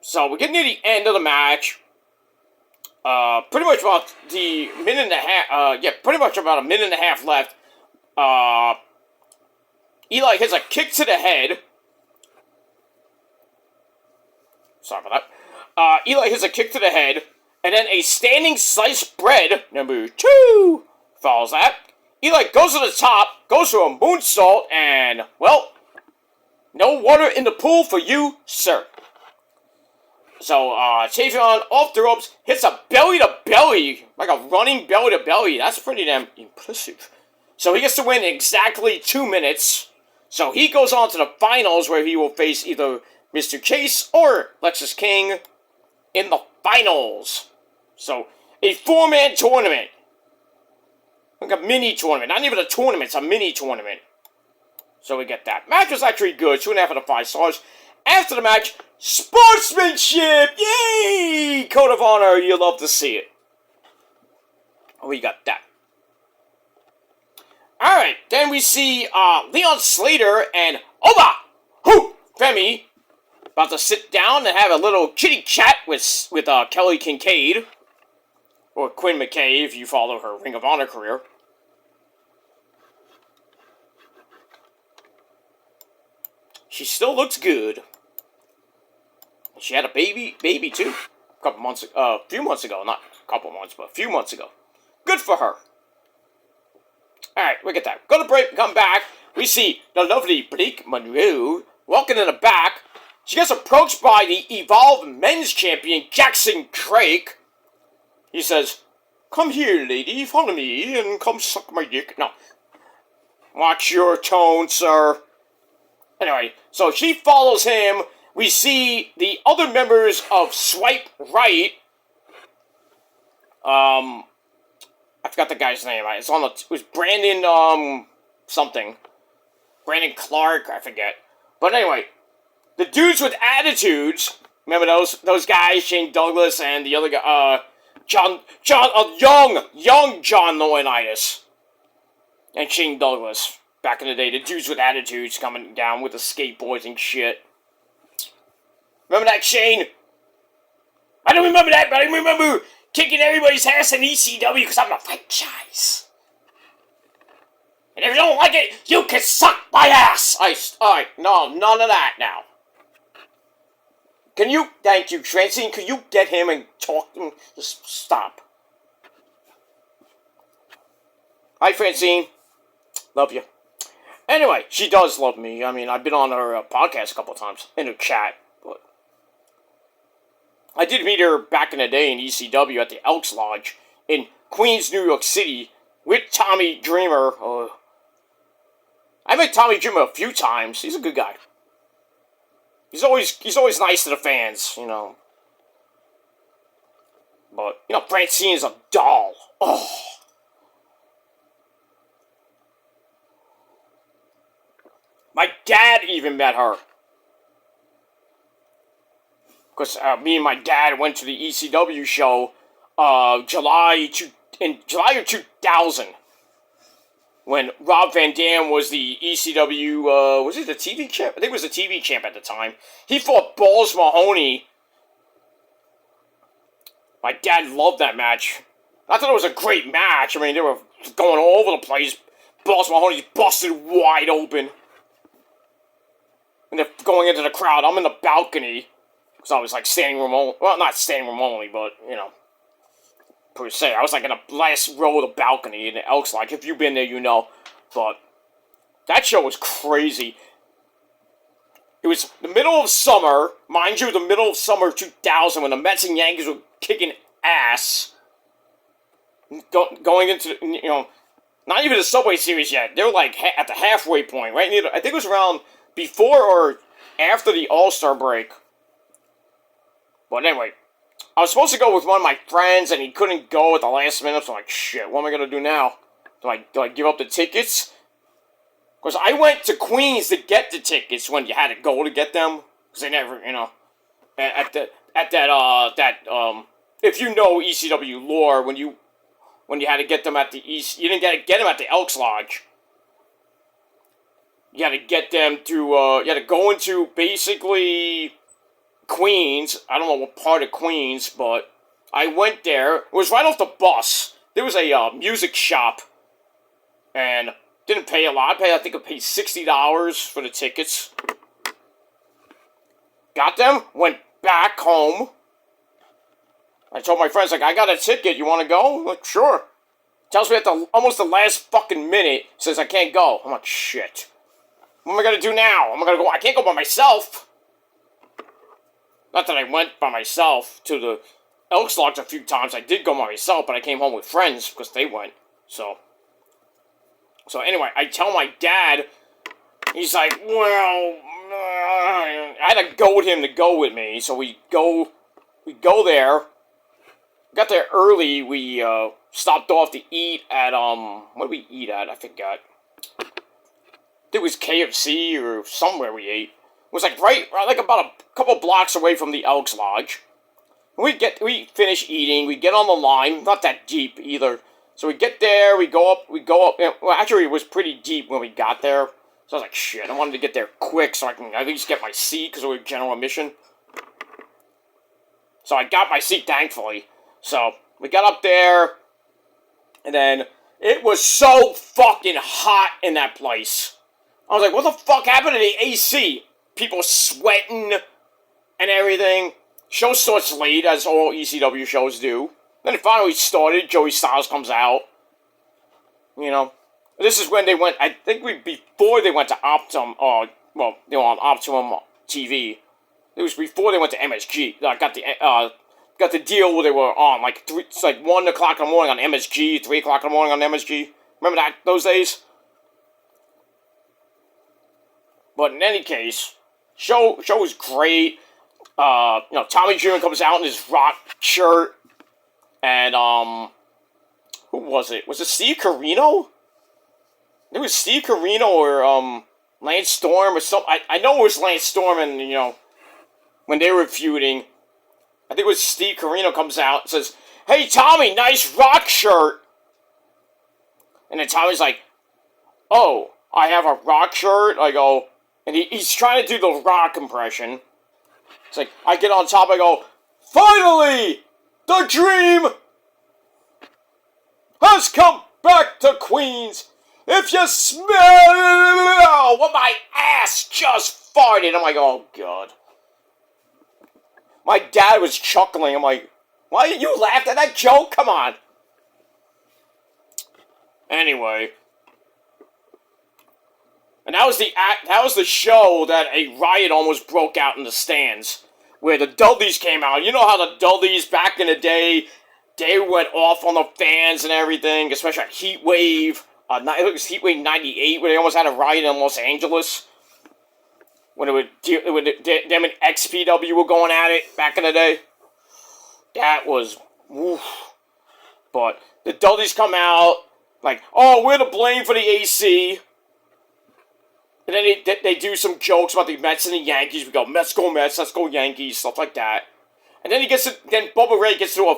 Speaker 1: So, we're getting near the end of the match. Pretty much about the minute and a half, pretty much about a minute and a half left. Eli hits a kick to the head. Sorry about that. Eli hits a kick to the head, and then a standing sliced bread, number 2, follows that. Eli goes to the top, goes for a moonsault, and, well, no water in the pool for you, sir. So, Tavion off the ropes, hits a belly-to-belly, like a running belly-to-belly. That's pretty damn impressive. So he gets to win in exactly 2 minutes. So he goes on to the finals, where he will face either Mr. Chase or Lexus King in the finals. So, a 4-man tournament. Like a mini tournament. Not even a tournament, it's a mini tournament. So we get that. Match was actually good, 2.5 out of 5 stars. After the match, sportsmanship! Yay! Code of Honor, you love to see it. We got that. Alright, then we see Leon Slater and Oba! Who? Femi about to sit down and have a little kitty chat with Kelly Kincaid. Or Quinn McKay, if you follow her Ring of Honor career. She still looks good. She had a baby too. A few months ago. Not a couple months, but a few months ago. Good for her. Alright, look at that. Go to break, come back. We see the lovely Blake Monroe walking in the back. She gets approached by the Evolve Men's Champion, Jackson Craig. He says, "Come here, lady, follow me, and come suck my dick." No. Watch your tone, sir. Anyway, so she follows him. We see the other members of Swipe Right. I forgot the guy's name. It was Brandon, something. Brandon Clark, I forget. But anyway, the dudes with attitudes. Remember those guys, Shane Douglas and the other guy, young John Laurinaitis. And Shane Douglas. Back in the day, the dudes with attitudes coming down with the skateboards and shit. Remember that, Shane? I don't remember that, but I remember kicking everybody's ass in ECW because I'm a franchise. And if you don't like it, you can suck my ass! Alright, no, none of that now. Thank you, Francine, can you get him and talk to him? Just stop. Hi, Francine. Love you. Anyway, she does love me. I mean, I've been on her podcast a couple times, in her chat, but I did meet her back in the day in ECW at the Elks Lodge in Queens, New York City, with Tommy Dreamer. I met Tommy Dreamer a few times. He's a good guy. He's always nice to the fans, you know. But, you know, Francine's a doll. Oh. My dad even met her. Because me and my dad went to the ECW show in July of 2000. When Rob Van Dam was the ECW, was he the TV champ? I think it was the TV champ at the time. He fought Balls Mahoney. My dad loved that match. I thought it was a great match. I mean, they were going all over the place. Balls Mahoney's busted wide open. And they're going into the crowd. I'm in the balcony. Because I was like standing room only. Well, not standing room only, but, you know. Per se. I was like in the last row of the balcony in the Elks Lodge. If you've been there, you know. But that show was crazy. It was the middle of summer. Mind you, the middle of summer 2000 when the Mets and Yankees were kicking ass. Going into, you know, not even the Subway Series yet. They were like at the halfway point, right? I think it was around before or after the All-Star break. But anyway, I was supposed to go with one of my friends, and he couldn't go at the last minute, so I'm like, shit, what am I going to do now? Do I give up the tickets? Because I went to Queens to get the tickets when you had to go to get them. Because they never, you know, if you know ECW lore, when you had to get them at the East, you didn't get them at the Elks Lodge. You had to get them through, you had to go into basically Queens. I don't know what part of Queens, but I went there. It was right off the bus. There was a music shop, and didn't pay a lot. I think I paid $60 for the tickets. Got them, went back home. I told my friends, like, I got a ticket, you want to go? I'm like, sure. Tells me at almost the last fucking minute, says I can't go. I'm like, shit. What am I going to do now? Am I going to go? I can't go by myself. Not that I went by myself to the Elks Lodge a few times. I did go by myself, but I came home with friends because they went. So anyway, I tell my dad. He's like, well, I had to goad him to go with me. So we go there. Got there early. We stopped off to eat at what did we eat at? I forgot. It was KFC or somewhere we ate. It was like right like about a couple blocks away from the Elks Lodge. We finish eating, we get on the line, not that deep either. So we get there, we go up, well actually it was pretty deep when we got there. So I was like, shit, I wanted to get there quick so I can at least get my seat because we were general admission. So I got my seat, thankfully. So we got up there, and then it was so fucking hot in that place. I was like, what the fuck happened to the AC? People sweating and everything. Show starts late, as all ECW shows do. Then it finally started. Joey Styles comes out. You know, this is when they went. I think before they went to Optum. Well, they were on Optimum TV. It was before they went to MSG. I got the deal where they were on it's like 1 o'clock in the morning on MSG, 3 o'clock in the morning on MSG. Remember those days? But in any case, show was great. You know, Tommy Dreamer comes out in his rock shirt, and who was it? Was it Steve Corino? It was Steve Corino or Lance Storm or something. I know it was Lance Storm, and you know, when they were feuding, I think it was Steve Corino comes out and says, "Hey Tommy, nice rock shirt." And then Tommy's like, "Oh, I have a rock shirt?" I go, and he's trying to do the rock impression. It's like, I get on top, I go, "Finally, the dream has come back to Queens. If you smell what my ass just farted." I'm like, oh god. my dad was chuckling. I'm like, why did you laugh at that joke? Come on. Anyway. And that was the show that a riot almost broke out in the stands. Where the Dudleys came out. You know how the Dudleys back in the day, they went off on the fans and everything, especially at Heat Wave. I think it was Heat Wave 98, where they almost had a riot in Los Angeles. When them and XPW were going at it back in the day. That was, oof. But the Dudleys come out, like, oh, we're to blame for the AC. And then they do some jokes about the Mets and the Yankees. We go, Mets go Mets, let's go Yankees, stuff like that. And then then Bubba Ray gets into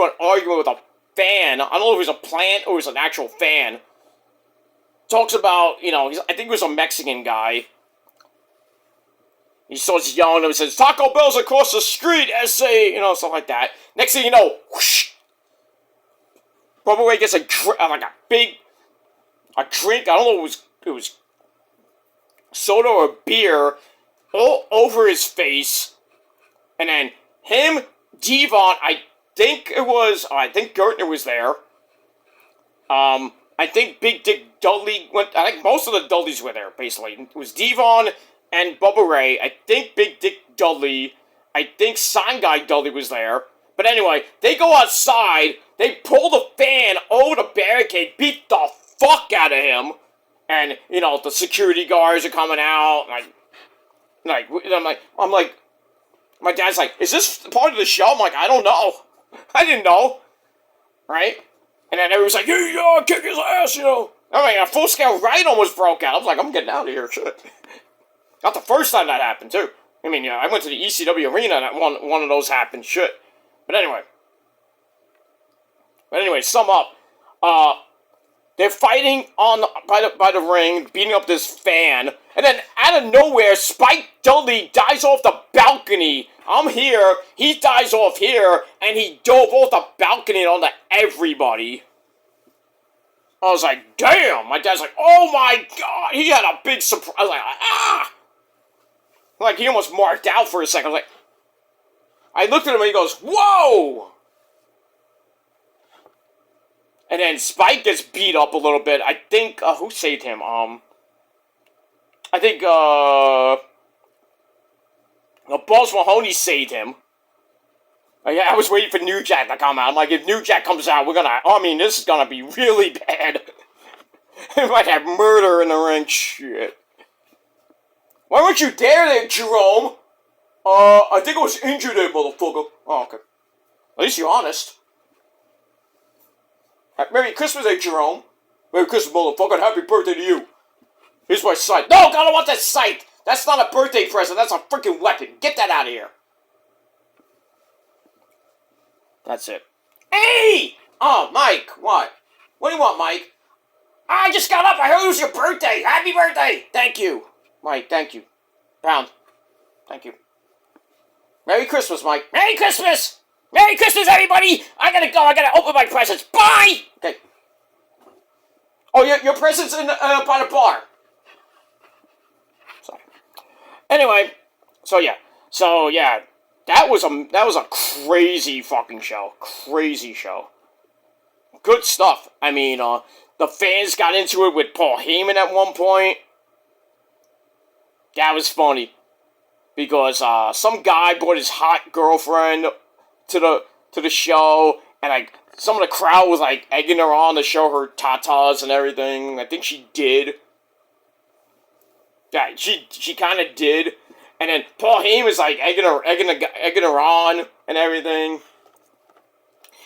Speaker 1: an argument with a fan. I don't know if it was a plant or it was an actual fan. Talks about, I think it was a Mexican guy. He starts yelling at him and says, Taco Bell's across the street, S.A., stuff like that. Next thing you know, whoosh, Bubba Ray gets a drink, I don't know if it was soda or beer, all over his face. And then him, Devon, I think Gertner was there. I think Big Dick Dudley I think most of the Dudleys were there, basically. It was Devon and Bubba Ray. I think Big Dick Dudley. I think Sign Guy Dudley was there. But anyway, they go outside. They pull the fan over the barricade, beat the fuck out of him. And, the security guards are coming out. I'm like, my dad's like, is this part of the show? I'm like, I don't know. I didn't know. Right? And then everyone's like, yeah, kick his ass, I mean, a full-scale riot almost broke out. I was like, I'm getting out of here, shit. Not the first time that happened, too. I mean, I went to the ECW arena and one of those happened, shit. But anyway, sum up. They're fighting by the ring, beating up this fan, and then out of nowhere, Spike Dudley dives off the balcony. I'm here, he dives off here, and he dove off the balcony onto everybody. I was like, damn! My dad's like, oh my god! He had a big surprise. I was like, ah! Like, he almost marked out for a second. I was like, I looked at him and he goes, whoa! And then Spike gets beat up a little bit. I think, who saved him? I think, Balls Mahoney saved him. I was waiting for New Jack to come out. I'm like, if New Jack comes out, this is gonna be really bad. We might have murder in the ring. Shit. Why weren't you there, Jerome? I think I was injured there, motherfucker. Oh, okay. At least you're honest. Merry Christmas, Jerome. Merry Christmas, motherfucker, and happy birthday to you. Here's my sight. No, I don't want that sight. That's not a birthday present. That's a freaking weapon. Get that out of here. That's it. Hey! Oh, Mike, what? What do you want, Mike? I just got up. I heard it was your birthday. Happy birthday. Thank you. Mike, thank you. Pound. Thank you. Merry Christmas, Mike. Merry Christmas! Merry Christmas, everybody! I gotta go. I gotta open my presents. Bye! Okay. Oh, your presents in by the bar. Sorry. Anyway, so yeah, that was a crazy fucking show. Crazy show. Good stuff. I mean, the fans got into it with Paul Heyman at one point. That was funny. Because some guy brought his hot girlfriend to the show, and like some of the crowd was like egging her on to show her tatas and everything. I think she did. Yeah, she kind of did. And then Paul Heyman was like egging her on and everything.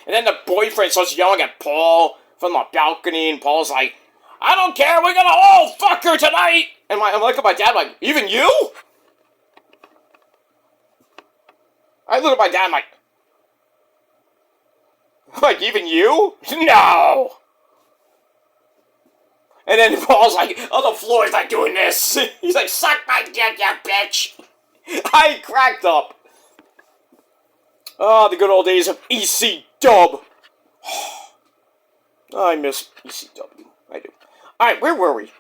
Speaker 1: And then the boyfriend starts yelling at Paul from the balcony, and Paul's like, I don't care, we're gonna all fuck her tonight! And I'm looking at my dad like, even you? I look at my dad, I'm like, even you? No! And then Paul's like, on the floor, he's like doing this. He's like, suck my dick, you bitch! I cracked up. Oh, the good old days of EC Dub. I miss ECW. I do. Alright, where were we?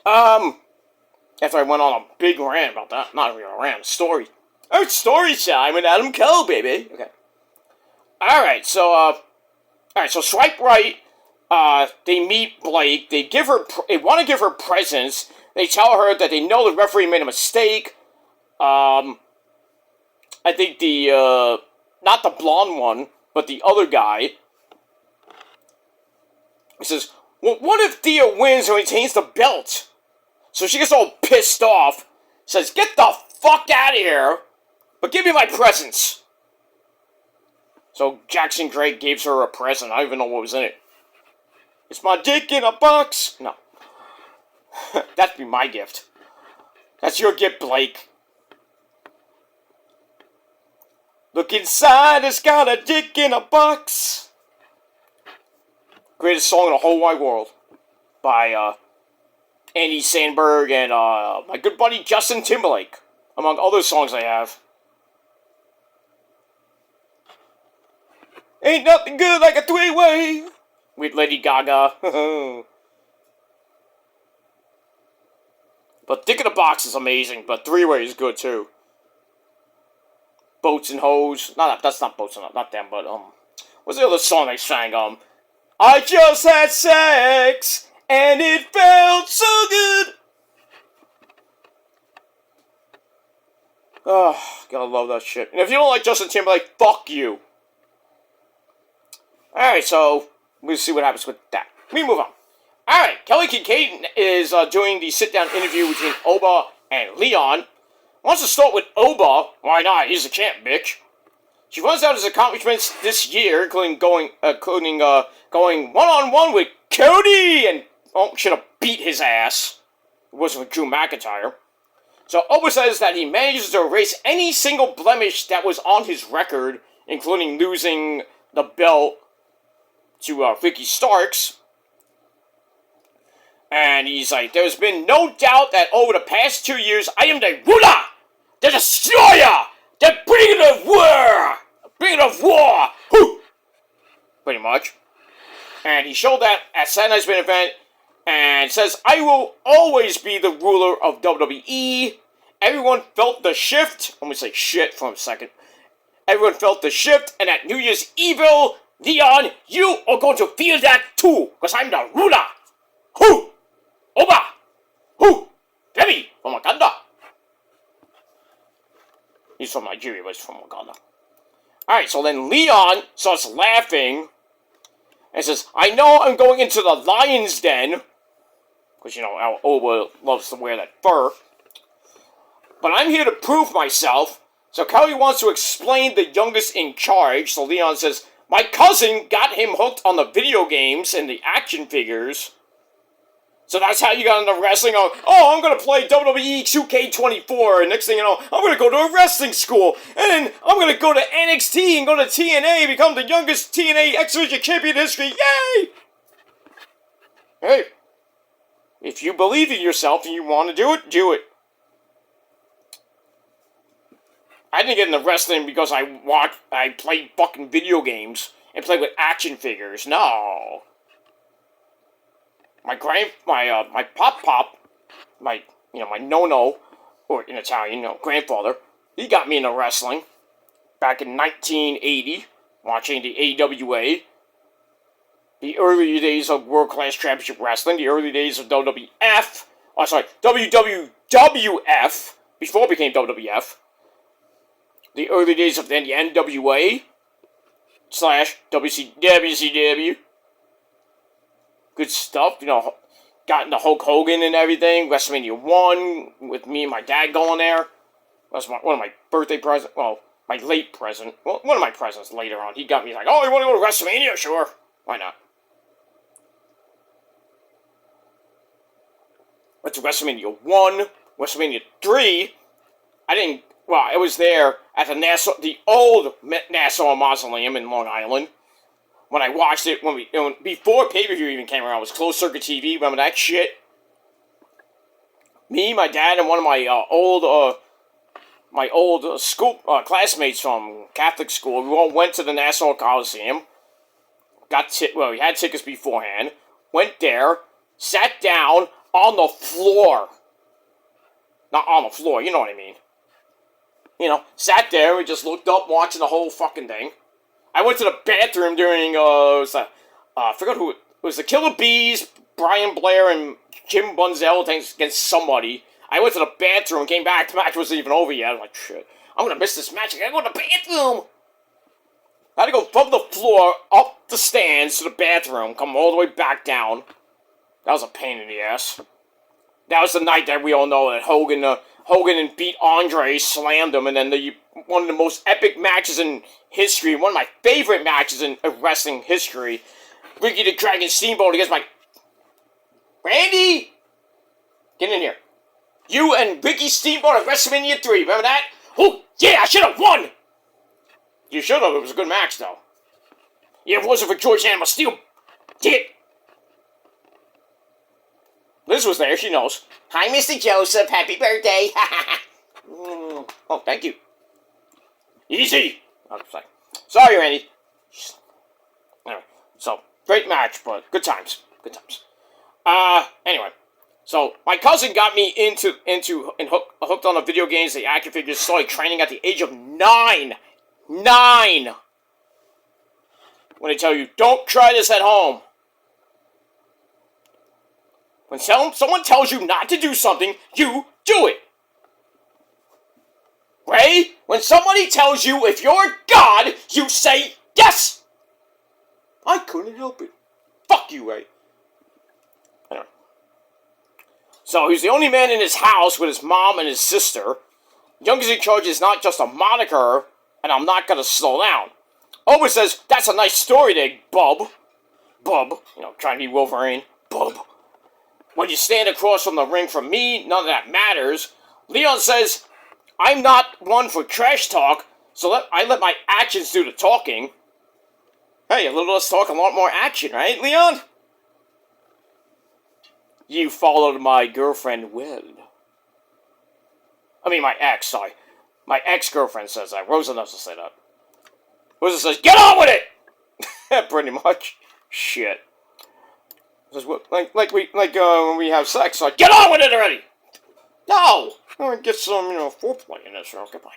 Speaker 1: After I went on a big rant about that. Not really a rant, story. Oh, it's story time with Adam Cole, baby. Okay. Alright, so swipe right. They meet Blake. They want to give her presents. They tell her that they know the referee made a mistake. I think not the blonde one, but the other guy. He says, well, what if Thea wins and retains the belt? So she gets all pissed off. Says, get the fuck out of here. But give me my presents. So Jackson Gray gives her a present. I don't even know what was in it. It's my dick in a box. No. That'd be my gift. That's your gift, Blake. Look inside, it's got a dick in a box. Greatest song in the whole wide world. By Andy Samberg and my good buddy Justin Timberlake. Among other songs I have. Ain't nothing good like a three-way. With Lady Gaga. But Dick in a Box is amazing, but three-way is good too. Boats and Hoes. That's not Boats and Hoes, not them, but what's the other song they sang? I just had sex and it felt so good. Oh, gotta love that shit. And if you don't like Justin Timberlake, fuck you. Alright, so we'll see what happens with that. We move on. Alright, Kelly Kincaid is doing the sit-down interview between Oba and Leon. Wants to start with Oba. Why not? He's a champ, bitch. She runs out his accomplishments this year, including going one-on-one with Cody, and should have beat his ass. It wasn't with Drew McIntyre. So Oba says that he manages to erase any single blemish that was on his record, including losing the belt to Ricky Starks. And he's like, there's been no doubt that over the past 2 years, I am the ruler, the destroyer, the bringer of war, Whew! Pretty much. And he showed that at Saturday Night's Main Event, and says, I will always be the ruler of WWE. Everyone felt the shift. Let me say shit for a second. Everyone felt the shift, and at New Year's Evil, Leon, you are going to feel that too, because I'm the ruler. Who? Oba! Who? Debbie from Wakanda. He's from Nigeria, but he's from Wakanda. Alright, so then Leon starts laughing and says, I know I'm going into the lion's den, because you know how Oba loves to wear that fur, but I'm here to prove myself. So Kelly wants to explain the youngest in charge. So Leon says, my cousin got him hooked on the video games and the action figures. So that's how you got into wrestling. Oh, I'm going to play WWE 2K24. And next thing you know, I'm going to go to a wrestling school. And then I'm going to go to NXT and go to TNA, become the youngest TNA X-Division champion in history. Yay! Hey, if you believe in yourself and you want to do it, do it. I didn't get into wrestling because I played fucking video games and played with action figures. No. My pop, my no-no, or in Italian, grandfather, he got me into wrestling back in 1980, watching the AWA, the early days of World Class Championship Wrestling, the early days of WWF, WWF, before it became WWF, the early days of then the NWA, / WCW. Good stuff, got into Hulk Hogan and everything, WrestleMania 1, with me and my dad going there. That's one of my birthday presents, well, my late present, well, one of my presents later on. He got me like, oh, you want to go to WrestleMania? Sure, why not? Went to WrestleMania 1, WrestleMania 3, I was there at the old Nassau Mausoleum in Long Island. When I watched it, before pay-per-view even came around, it was closed circuit TV. Remember that shit? Me, my dad, and one of my old school classmates from Catholic school, we all went to the Nassau Coliseum. We had tickets beforehand. Went there, sat down on the floor. Not on the floor, you know what I mean. sat there. We just looked up, watching the whole fucking thing. I went to the bathroom during, I forgot who, it was the Killer Bees, Brian Blair, and Jim Bunzel against somebody. I went to the bathroom, came back, the match wasn't even over yet. I was like, shit, I'm gonna miss this match. I gotta go to the bathroom. I had to go from the floor, up the stands to the bathroom, come all the way back down. That was a pain in the ass. That was the night that we all know that Hogan and beat Andre, slammed him, and then one of the most epic matches in history, one of my favorite matches in wrestling history, Ricky the Dragon Steamboat against my... Randy! Get in here. You and Ricky Steamboat at WrestleMania 3, remember that? Oh, yeah, I should have won! You should have, it was a good match, though. Yeah, if it wasn't for George Animal Steel, did. Liz was there, she knows. Hi, Mr. Joseph, happy birthday! Oh, thank you. Easy! Oh, sorry, Randy. Anyway, so, great match, but good times. Good times. Anyway. So, my cousin got me into hooked on the video games, the action figures, started training at the age of 9. 9! When I tell you, don't try this at home. When someone tells you not to do something, you do it. Ray, when somebody tells you if you're God, you say yes! I couldn't help it. Fuck you, Ray. Anyway. So he's the only man in his house with his mom and his sister. Youngest in charge is not just a moniker, and I'm not gonna slow down. Owen says, that's a nice story there, bub. Bub, trying to be Wolverine. Bub. When you stand across from the ring from me, none of that matters. Leon says, I'm not one for trash talk, so I let my actions do the talking. Hey, a little less talk, a lot more action, right, Leon? You followed my girlfriend well. I mean, my ex, sorry. My ex-girlfriend says that. Rosa doesn't say that. Rosa says, get on with it! Pretty much. Shit. Says, when we have sex, like, get on with it already! No! I want to get some, foreplay in this, come on.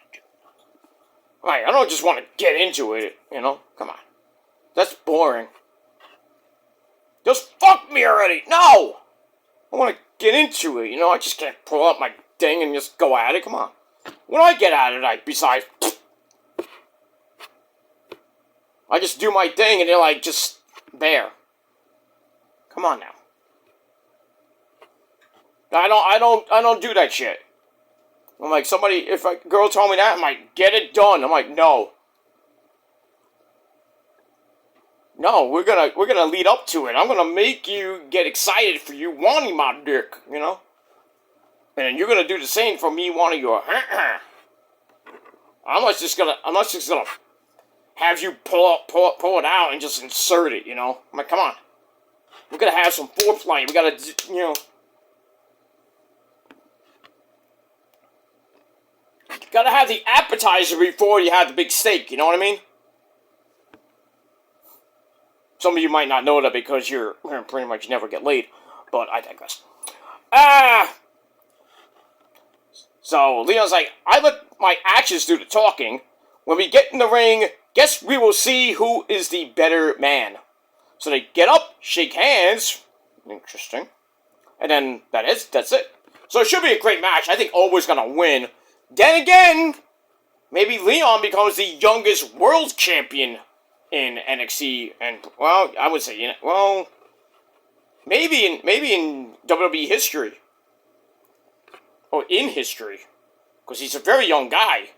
Speaker 1: Right, I don't just want to get into it, Come on. That's boring. Just fuck me already! No! I want to get into it, I just can't pull up my thing and just go at it, come on. When I get at it, besides... I just do my thing and they're just there. Come on now. I don't do that shit. I'm like, if a girl told me that, I'm like, get it done. I'm like, no. No, we're gonna lead up to it. I'm gonna make you get excited for you wanting my dick, And then you're gonna do the same for me wanting your I'm not just gonna have you pull it out and just insert it, I'm like, come on. We're gonna have some foreplay. We gotta, gotta have the appetizer before you have the big steak, you know what I mean? Some of you might not know that because you're pretty much never get laid, but I digress. So Leon's like, I let my actions do the talking. When we get in the ring, guess we will see who is the better man. So they get up, shake hands. Interesting. And then that's it. So it should be a great match. I think Obo's gonna win. Then again, maybe Leon becomes the youngest world champion in NXT, and I would say, maybe in WWE history, or in history, because he's a very young guy.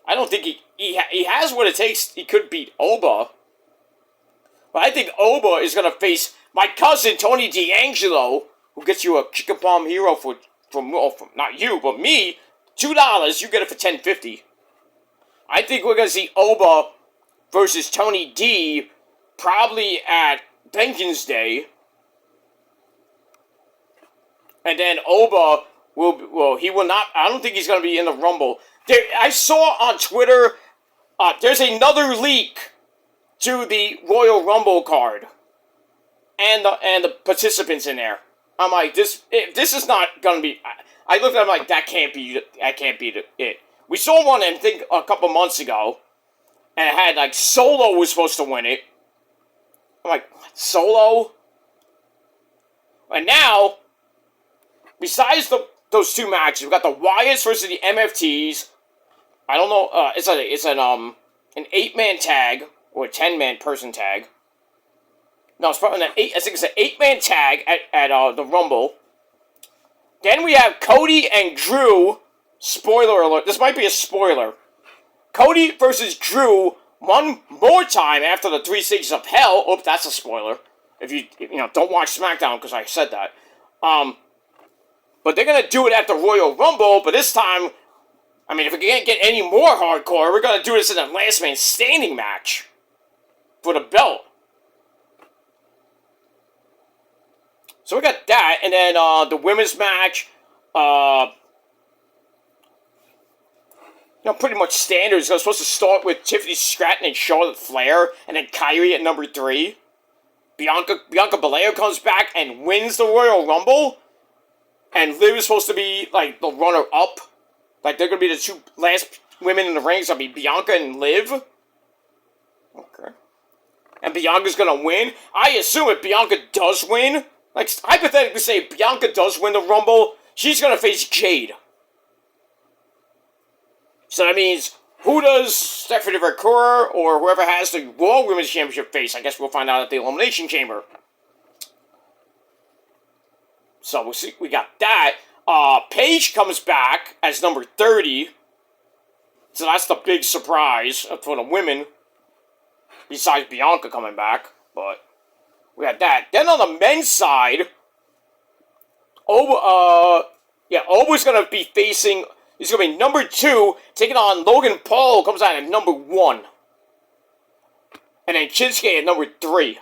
Speaker 1: I don't think he has what it takes. He could beat Oba, but I think Oba is gonna face my cousin Tony D'Angelo, who gets you a Chicken Palm Hero from not you, but me, $2. You get it for $10.50. I think we're gonna see Oba versus Tony D, probably at Vengeance Day. And then Oba he will not, I don't think he's going to be in the Rumble. I saw on Twitter, there's another leak to the Royal Rumble card. And the participants in there. I'm like, this is not going to be, I looked at him like, that can't be it. We saw one, I think, a couple months ago, and it had, like, Solo was supposed to win it. I'm like, what? Solo? And now, besides those two matches, we've got the Wyatts versus the MFTs. I don't know, it's an 8-man tag, or a 10-man person tag. No, it's probably I think it's an 8-man tag at the Rumble. Then we have Cody and Drew. Spoiler alert. This might be a spoiler. Cody versus Drew one more time after the 3 Stages of Hell. Oh, that's a spoiler. If you don't watch SmackDown because I said that. But they're gonna do it at the Royal Rumble. But this time, I mean, if we can't get any more hardcore, we're gonna do this in a last man standing match for the belt. So we got that, and then the women's match, pretty much standard. It's supposed to start with Tiffany Stratton and Charlotte Flair, and then Kairi at number 3. Bianca Belair comes back and wins the Royal Rumble, and Liv is supposed to be, like, the runner-up. Like, they're going to be the 2 last women in the ring, so it'll be Bianca and Liv. Okay. And Bianca's going to win. I assume if Bianca does win, like, hypothetically say, if Bianca does win the Rumble, she's going to face Jade. So that means, who does Stephanie Vaquer or whoever has the Raw Women's Championship face? I guess we'll find out at the Elimination Chamber. So we'll see. We got that. Paige comes back as number 30. So that's the big surprise for the women. Besides Bianca coming back. But we got that. Then on the men's side, Oba's going to be facing... He's going to be number 2, taking on Logan Paul, comes out at number 1. And then Shinsuke at number 3.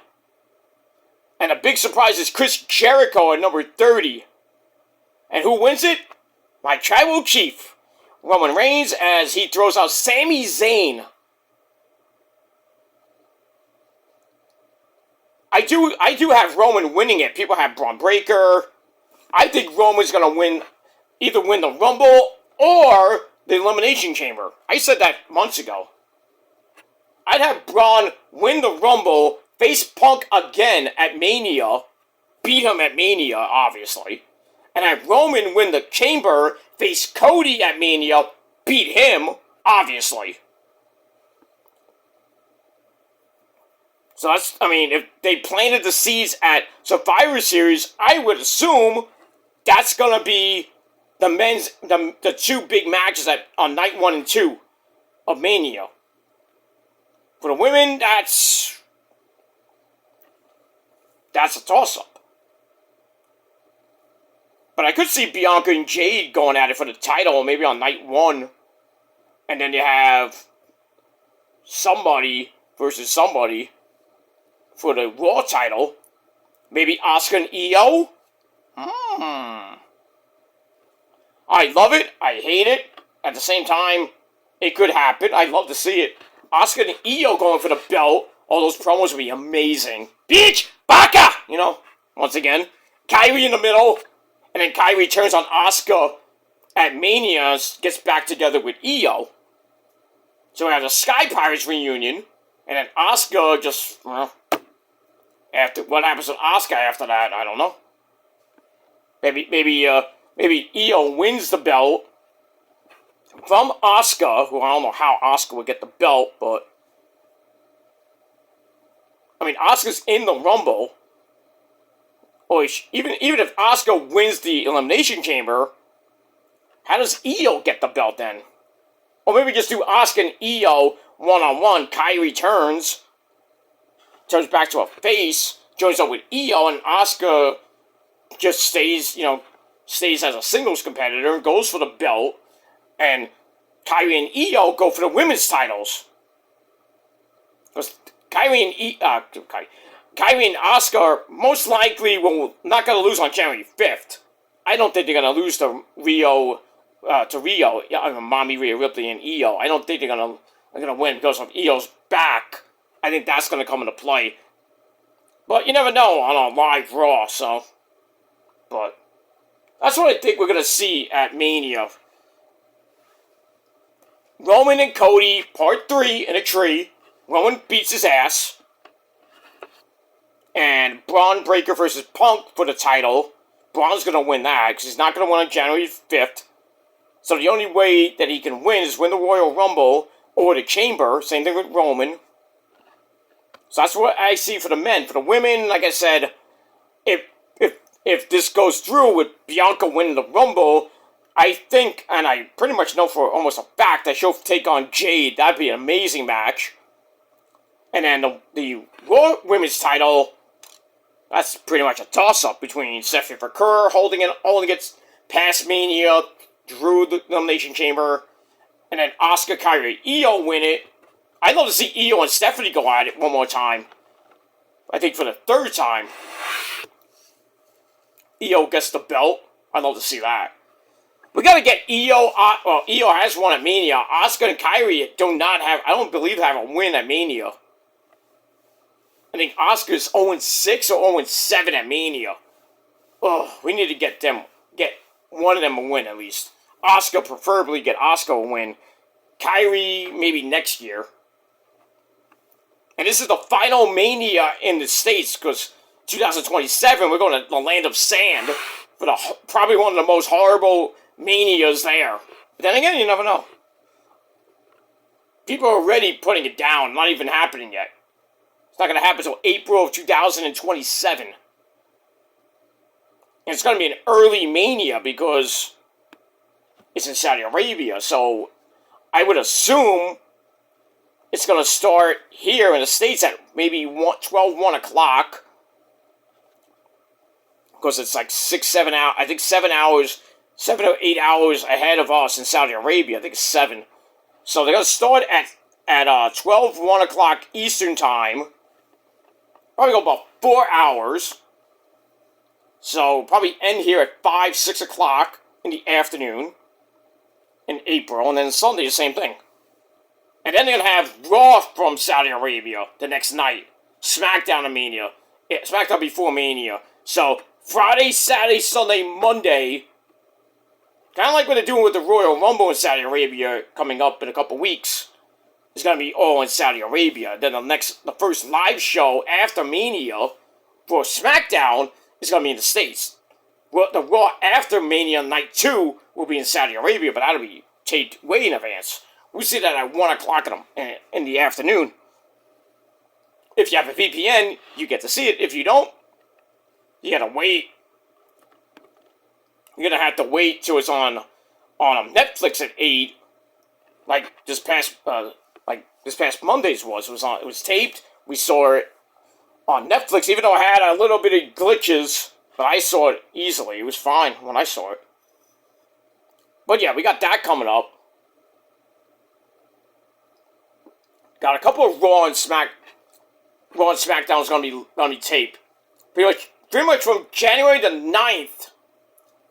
Speaker 1: And a big surprise is Chris Jericho at number 30. And who wins it? My tribal chief, Roman Reigns, as he throws out Sami Zayn. I do have Roman winning it. People have Braun Breaker. I think Roman's going to either win the Rumble or the Elimination Chamber. I said that months ago. I'd have Braun win the Rumble, face Punk again at Mania, beat him at Mania, obviously, and have Roman win the Chamber, face Cody at Mania, beat him, obviously. So that's, I mean, if they planted the seeds at Survivor Series, I would assume that's going to be the 2 big matches on night 1 and 2 of Mania. For the women, that's a toss-up. But I could see Bianca and Jade going at it for the title, maybe on night 1. And then you have somebody versus somebody for the Raw title. Maybe Asuka and Io? I love it. I hate it. At the same time, it could happen. I'd love to see it. Asuka and Io going for the belt. All those promos would be amazing. Bitch! Baka! Once again. Kairi in the middle. And then Kairi turns on Asuka at Mania, gets back together with Io. So we have the Sky Pirates reunion. And then Asuka just, after what happens with Asuka after that, I don't know. Maybe Io wins the belt from Asuka, who I don't know how Asuka would get the belt, but I mean, Asuka's in the Rumble. Or even if Asuka wins the Elimination Chamber, how does Io get the belt then? Or maybe just do Asuka and Io one-on-one. Kairi turns back to a face, joins up with Io, and Asuka just stays as a singles competitor, goes for the belt, and Kairi and Io go for the women's titles. Because Kairi and Asuka are most likely not going to lose on January 5th. I don't think they're going to lose to Rio, Mommy Rhea Ripley and Io. I don't think they're going to win because of Io's back. I think that's going to come into play. But you never know on a live Raw, so. But that's what I think we're going to see at Mania. Roman and Cody, part 3 in a tree. Roman beats his ass. And Braun Breaker versus Punk for the title. Braun's going to win that because he's not going to win on January 5th. So the only way that he can win is win the Royal Rumble or the Chamber. Same thing with Roman. So that's what I see for the men. For the women, like I said, if this goes through with Bianca winning the Rumble, I think, and I pretty much know for almost a fact, that she'll take on Jade. That'd be an amazing match. And then the Raw Women's title, that's pretty much a toss-up between Stephanie Kerr holding it past Mania, Drew the Elimination Chamber, and then Asuka, Kairi, Io win it. I'd love to see Io and Stephanie go at it one more time. I think for the 3rd time. Io gets the belt. I'd love to see that. We gotta get Io. Io has won at Mania. Asuka and Kairi I don't believe have a win at Mania. I think Asuka's 0-6 or 0-7 at Mania. Oh, we need to get one of them a win at least. Asuka, preferably get Asuka a win. Kairi, maybe next year. And this is the final Mania in the States, because 2027, we're going to the Land of Sand for probably one of the most horrible Manias there. But then again, you never know. People are already putting it down, not even happening yet. It's not going to happen until April of 2027. And it's going to be an early Mania because it's in Saudi Arabia, so I would assume it's going to start here in the States at maybe 1 o'clock. Because it's like 7 hours, I think 7 hours, 7 or 8 hours ahead of us in Saudi Arabia. I think it's 7. So they're going to start at 1 o'clock Eastern Time. Probably go about 4 hours. So probably end here at 5, 6 o'clock in the afternoon in April. And then Sunday, the same thing. And then they're going to have Raw from Saudi Arabia the next night. SmackDown and Mania. Yeah, SmackDown before Mania. So Friday, Saturday, Sunday, Monday. Kind of like what they're doing with the Royal Rumble in Saudi Arabia coming up in a couple weeks. It's going to be all in Saudi Arabia. Then the first live show after Mania for SmackDown is going to be in the States. Well, the Raw after Mania Night 2 will be in Saudi Arabia, but that'll be taped way in advance. We see that at 1 o'clock in the afternoon. If you have a VPN, you get to see it. If you don't, you gotta wait. You're gonna have to wait till it's on Netflix at 8. Like this past Monday's was. It was taped. We saw it on Netflix, even though I had a little bit of glitches, but I saw it easily. It was fine when I saw it. But yeah, we got that coming up. Got a couple of Raw and SmackDown's gonna be taped. Pretty much from January the 9th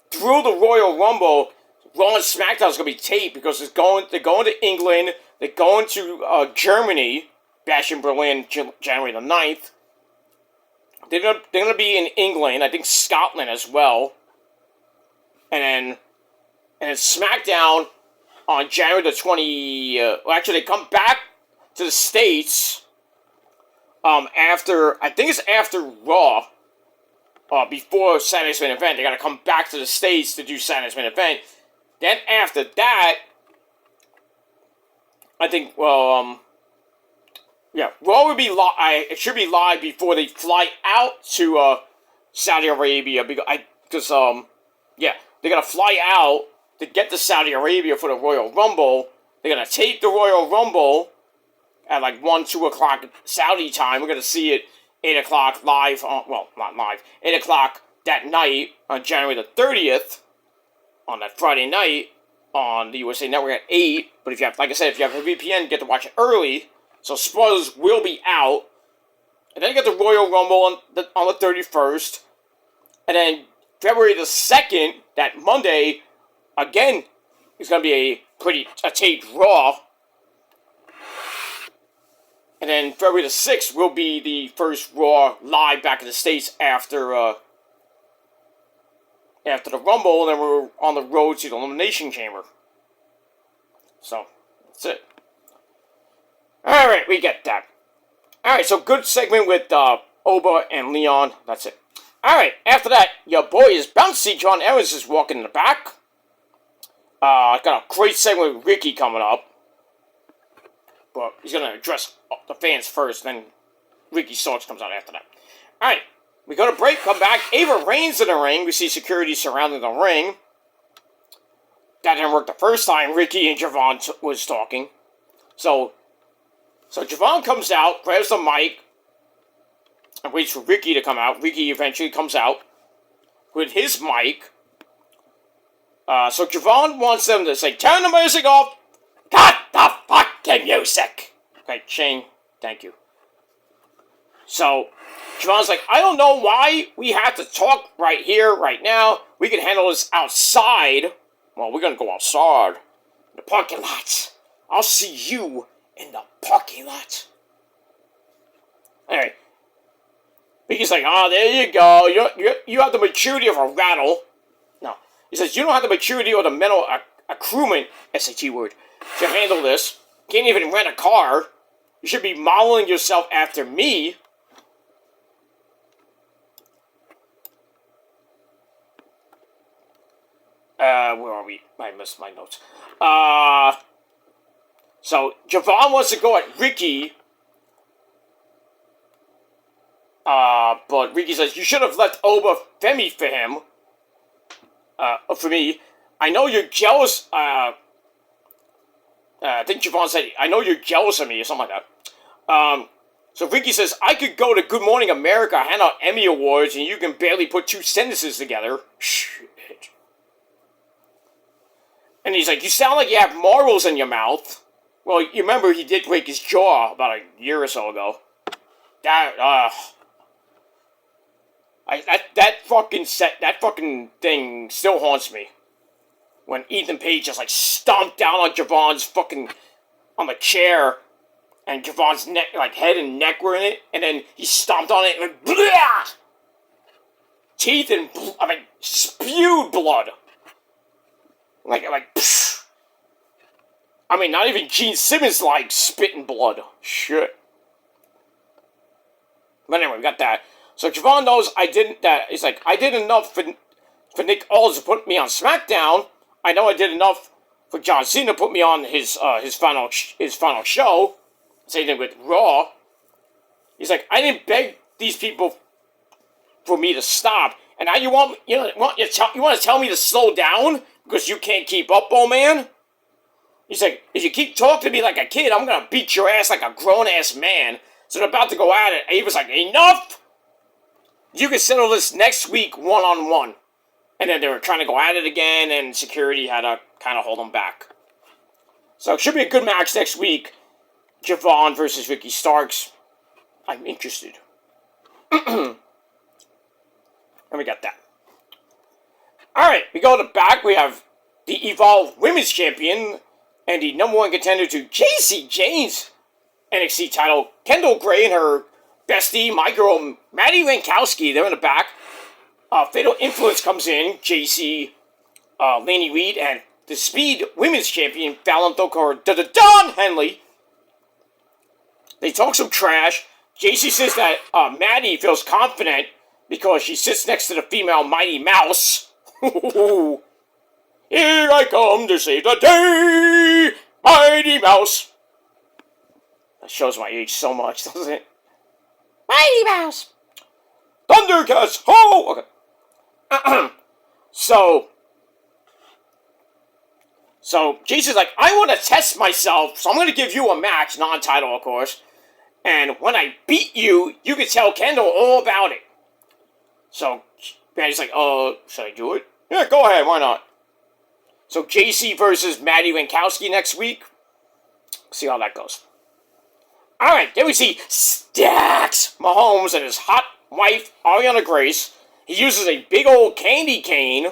Speaker 1: through the Royal Rumble, Raw and SmackDown's gonna be taped because they're going to England, they're going to Germany, Bash in Berlin, January the 9th. They're gonna be in England, I think Scotland as well. And then SmackDown on January the 20th. Actually, they come back to the States after Raw, before Saturday's main event. They gotta come back to the States to do Saturday's main event. Then after that, I think, Raw would be live. It should be live before they fly out to Saudi Arabia because they're gonna fly out to get to Saudi Arabia for the Royal Rumble. They're gonna tape the Royal Rumble at like 1, 2 o'clock Saudi time. We're gonna see it 8 o'clock live. Not live. 8 o'clock that night on January the 30th on that Friday night on the USA Network at 8. But if you have a VPN, you get to watch it early. So spoilers will be out. And then you get the Royal Rumble on the 31st. And then February the 2nd, that Monday, again, is going to be a taped Raw. And then February the 6th will be the first Raw live back in the States after the Rumble. And then we're on the road to the Elimination Chamber. So, That's it. Alright, we get that. Alright, so good segment with Oba and Leon. That's it. Alright, after that, your boy is bouncy. John Evans is walking in the back. Got a great segment with Ricky coming up. But he's going to address the fans first, then Ricky Starks comes out after that. Alright, we go to break, come back. Ava Reigns in the ring. We see security surrounding the ring. That didn't work the first time Ricky and Javon was talking. So Javon comes out, grabs the mic, and waits for Ricky to come out. Ricky eventually comes out with his mic. So Javon wants them to say, turn the music off. Cut the fucking music. Okay, Shane, thank you. So Javon's like, I don't know why we have to talk right here, right now. We can handle this outside. Well, we're going to go outside. In the parking lot. I'll see you in the parking lot. Anyway. He's like, there you go. You have the maturity of a rattle. No. He says, you don't have the maturity or the mental accruement, SAT word, to handle this. Can't even rent a car. You should be modeling yourself after me. Where are we? I missed my notes. So, Javon wants to go at Ricky. But Ricky says, you should have left Oba Femi for him. For me. I know you're jealous, I think Javon said, I know you're jealous of me, or something like that. So Ricky says, I could go to Good Morning America, hand out Emmy Awards, and you can barely put two sentences together. Shit. And he's like, you sound like you have marbles in your mouth. Well, you remember he did break his jaw about a year or so ago. That fucking thing still haunts me. When Ethan Page just, like, stomped down on Javon's fucking, on the chair, and Javon's neck, like, head and neck were in it, and then he stomped on it, and like, blah! Teeth and, spewed blood. Like, psh. I mean, not even Gene Simmons, like, spitting blood. Shit. But anyway, we got that. So Javon knows he's like, I did enough for Nick Aldis to put me on SmackDown. I know I did enough for John Cena to put me on his final show. Same thing with Raw. He's like, I didn't beg these people for me to stop, and now you want to tell me to slow down because you can't keep up, old man? He's like, if you keep talking to me like a kid, I'm gonna beat your ass like a grown ass man. So they're about to go at it. Ava's like, enough! You can settle this next week one-on-one. And then they were trying to go at it again, and security had to kind of hold them back. So it should be a good match next week. Javon versus Ricky Starks. I'm interested. And we got that. Alright, we go to the back. We have the Evolve Women's Champion and the number one contender to Jacy Jayne's NXT title, Kendall Gray, and her bestie, my girl, Maddie Lankowski. They're in the back. Fatal Influence comes in. JC, Laney Reed, and the Speed Women's Champion, Fallon Thokor, Dawn Henley. They talk some trash. JC says that Maddie feels confident because she sits next to the female Mighty Mouse. Here I come to save the day, Mighty Mouse. That shows my age so much, doesn't it? Mighty Mouse. Thundercats, ho! Okay. So Jason's like, I want to test myself, so I'm going to give you a match, non-title, of course. And when I beat you, you can tell Kendall all about it. So Maddie's like, should I do it? Yeah, go ahead, why not? So JC versus Maddie Lankowski next week. See how that goes. Alright, then we see Stacks Mahomes and his hot wife, Ariana Grace. He uses a big old candy cane,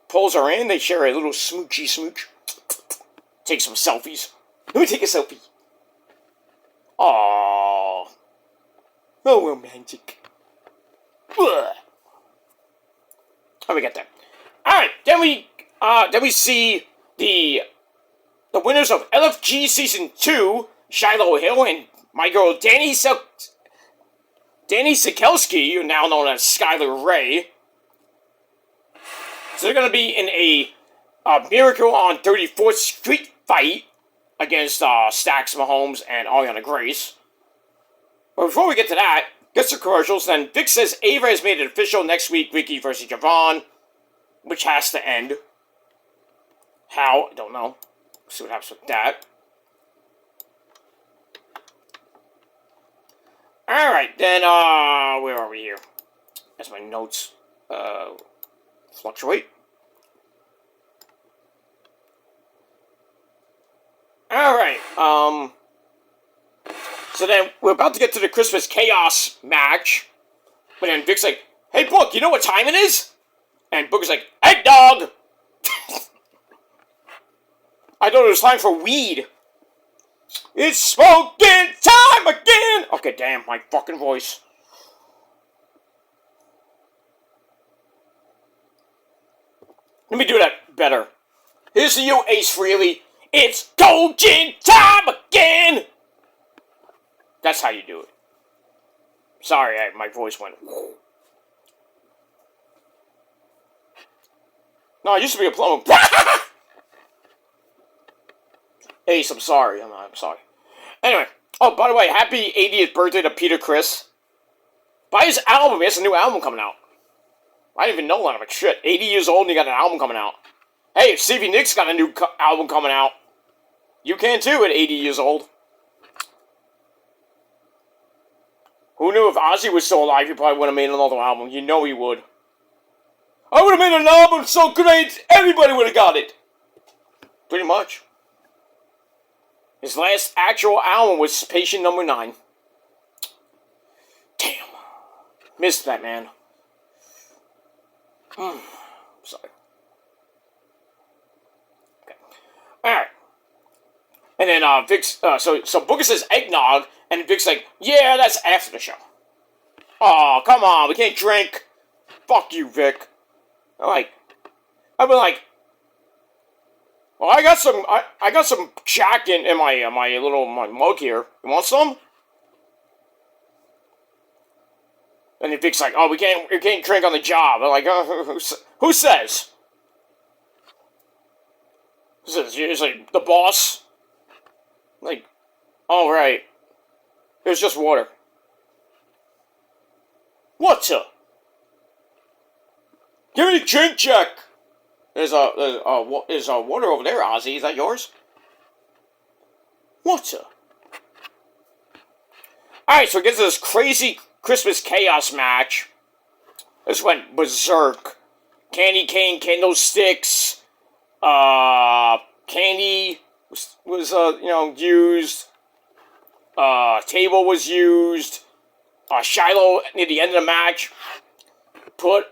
Speaker 1: pulls her in, they share a little smoochy smooch. Take some selfies. Let me take a selfie. Aww. Oh, romantic. Ugh. Oh, we got that. Alright, then we see the the winners of LFG Season 2, Shiloh Hill and my girl Danny Sikelski, now known as Skylar Ray. So they're going to be in a Miracle on 34th Street fight against Stacks Mahomes and Ariana Grace. But before we get to that, get some commercials. Then Vic says Ava has made it official next week, Vicky versus Javon, which has to end. How? I don't know. See what happens with that. Alright, then, where are we here? As my notes, fluctuate. Alright, so then we're about to get to the Christmas Chaos match. But then Vic's like, hey, Book, you know what time it is? And Book is like, hey, dog! I thought it was time for weed. It's smoking time again! Okay, damn, my fucking voice. Let me do that better. Here's to you, Ace Frehley. It's Golden time again! That's how you do it. Sorry, my voice went... No, I used to be a plumber. Ace, I'm sorry. I'm sorry. Anyway. Oh, by the way, happy 80th birthday to Peter Criss. Buy his album. He has a new album coming out. I didn't even know that, but shit. 80 years old and he got an album coming out. Hey, if Stevie Nicks got a new album coming out, you can too at 80 years old. Who knew if Ozzy was still alive, he probably would have made another album. You know he would. I would have made an album so great, everybody would have got it. Pretty much. His last actual album was Patient Number 9. Damn. Missed that, man. Sorry. Okay. Alright. And then, Vic's, so Booker says eggnog, and Vic's like, yeah, that's after the show. Oh, come on, we can't drink. Fuck you, Vic. I've been like, well, I got some Jack in my mug here. You want some? And then Vic's like, oh, we can't drink on the job. I'm like, who says? Who says? It's like the boss. Like, oh right, it was just water. What's up? Give me the drink check. There's water over there, Ozzy. Is that yours? What's up? Alright, so it gets to this crazy Christmas Chaos match. This went berserk. Candy cane, candlesticks, candy was used. Table was used. Shiloh near the end of the match put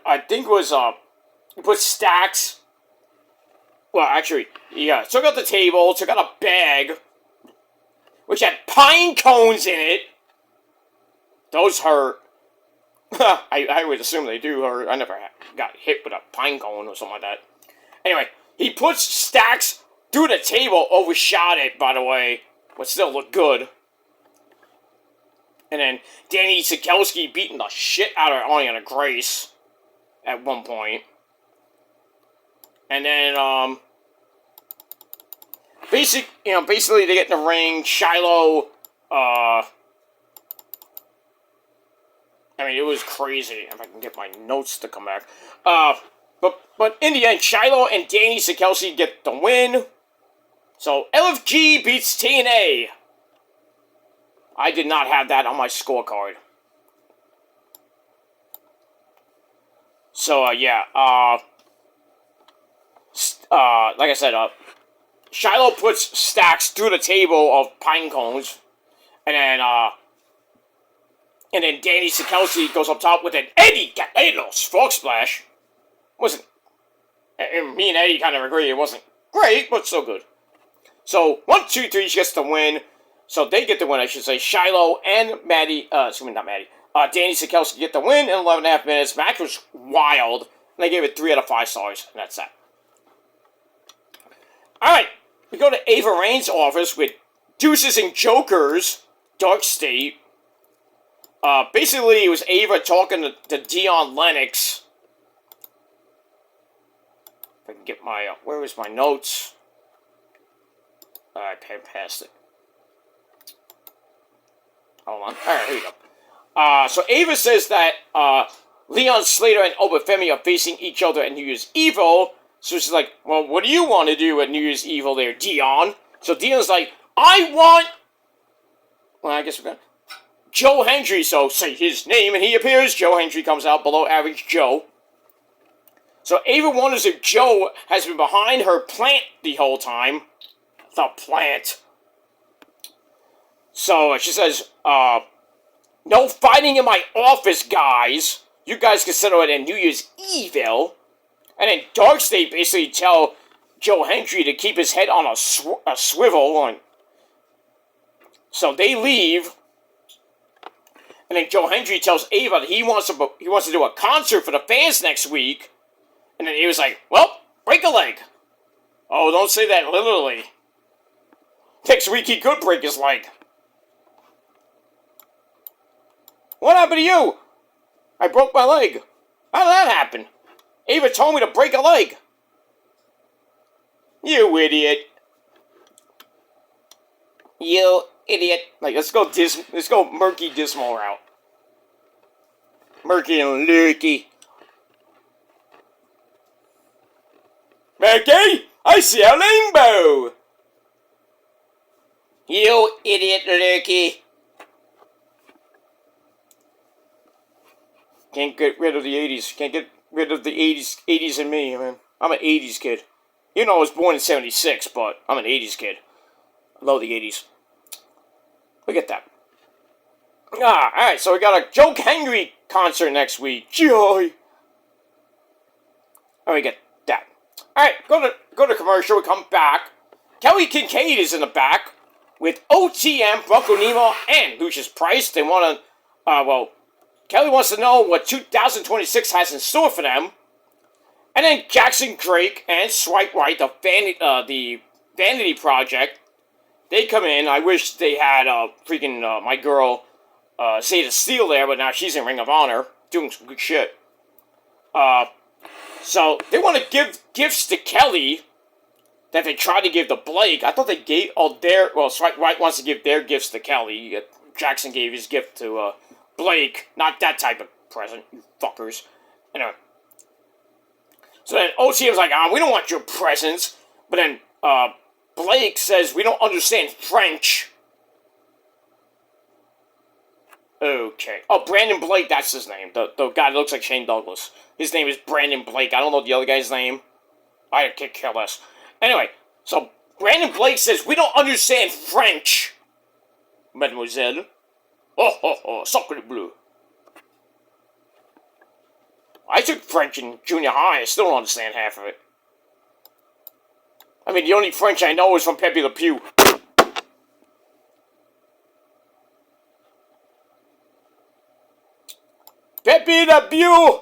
Speaker 1: Stacks. Well, actually, yeah, took out the table, took out a bag, which had pine cones in it. Those hurt. I would assume they do hurt. I never got hit with a pine cone or something like that. Anyway, he puts Stacks through the table, overshot it, by the way, but still looked good. And then Danny Sikelski beating the shit out of Ariana Grace at one point. And then, basically they get in the ring. Shiloh, it was crazy. If I can get my notes to come back. But in the end, Shiloh and Danny Sikelski get the win. So, LFG beats TNA. I did not have that on my scorecard. So, yeah, like I said, Shiloh puts Stacks through the table of pine cones, and then Danny Sikelski goes up top with an Eddie Gallegos frog splash. Me and Eddie kind of agree it wasn't great, but still good. So, 1, 2, 3, she gets the win. So, they get the win, I should say. Shiloh and Danny Sikelski get the win in 11.5 minutes. Match was wild. And they gave it 3 out of 5 stars, and that's that. Alright, we go to Ava Rain's office with Deuces and Jokers, Dark State. Basically, it was Ava talking to Dion Lennox. If I can get my, where was my notes? I passed it. Hold on. Alright, here we go. So Ava says that, Leon Slater and Obafemi are facing each other at New Year's Evil. So she's like, well, what do you want to do at New Year's Evil there, Dion? So Dion's like, I want... Well, I guess we're gonna... Joe Hendry, so say his name, and he appears. Joe Hendry comes out, below average Joe. So Ava wonders if Joe has been behind her plant the whole time. The plant. So she says, no fighting in my office, guys. You guys can settle it at New Year's Evil. And then Darkstate basically tell Joe Hendry to keep his head on a swivel. So they leave. And then Joe Hendry tells Ava that he wants to do a concert for the fans next week. And then Ava's like, well, break a leg. Oh, don't say that literally. Next week he could break his leg. What happened to you? I broke my leg. How did that happen? Ava told me to break a leg. You idiot. You idiot. Like, let's go Murky Dismal route. Murky and Lurky. Murky, I see a rainbow. You idiot, Lurky. Can't get rid of the 80s. Can't get rid of the 80s in me, man. I'm an 80s kid. You know I was born in 76, but I'm an 80s kid. I love the 80s. Look at that. Alright, so we got a Joe Hendry concert next week. Joy! Oh, we get that. Alright, go to commercial, we come back. Kelly Kincaid is in the back with OTM, Bronco Nemo, and Lucius Price. They want to, Kelly wants to know what 2026 has in store for them. And then Jackson Drake and Swipe Right, the Vanity Project, they come in. I wish they had my girl Zeta Steele there, but now she's in Ring of Honor, doing some good shit. So they want to give gifts to Kelly that they tried to give to Blake. I thought they gave Swipe Right wants to give their gifts to Kelly. Jackson gave his gift to Blake, not that type of present, you fuckers. Anyway. So then OTM's like, we don't want your presents. But then Blake says, we don't understand French. Okay. Oh, Brandon Blake, that's his name. The guy that looks like Shane Douglas. His name is Brandon Blake. I don't know the other guy's name. I could care less. Anyway, so Brandon Blake says, we don't understand French, mademoiselle. Sacre bleu. I took French in junior high. I still don't understand half of it. I mean, the only French I know is from Pepe Le Pew. Pepe Le Pew!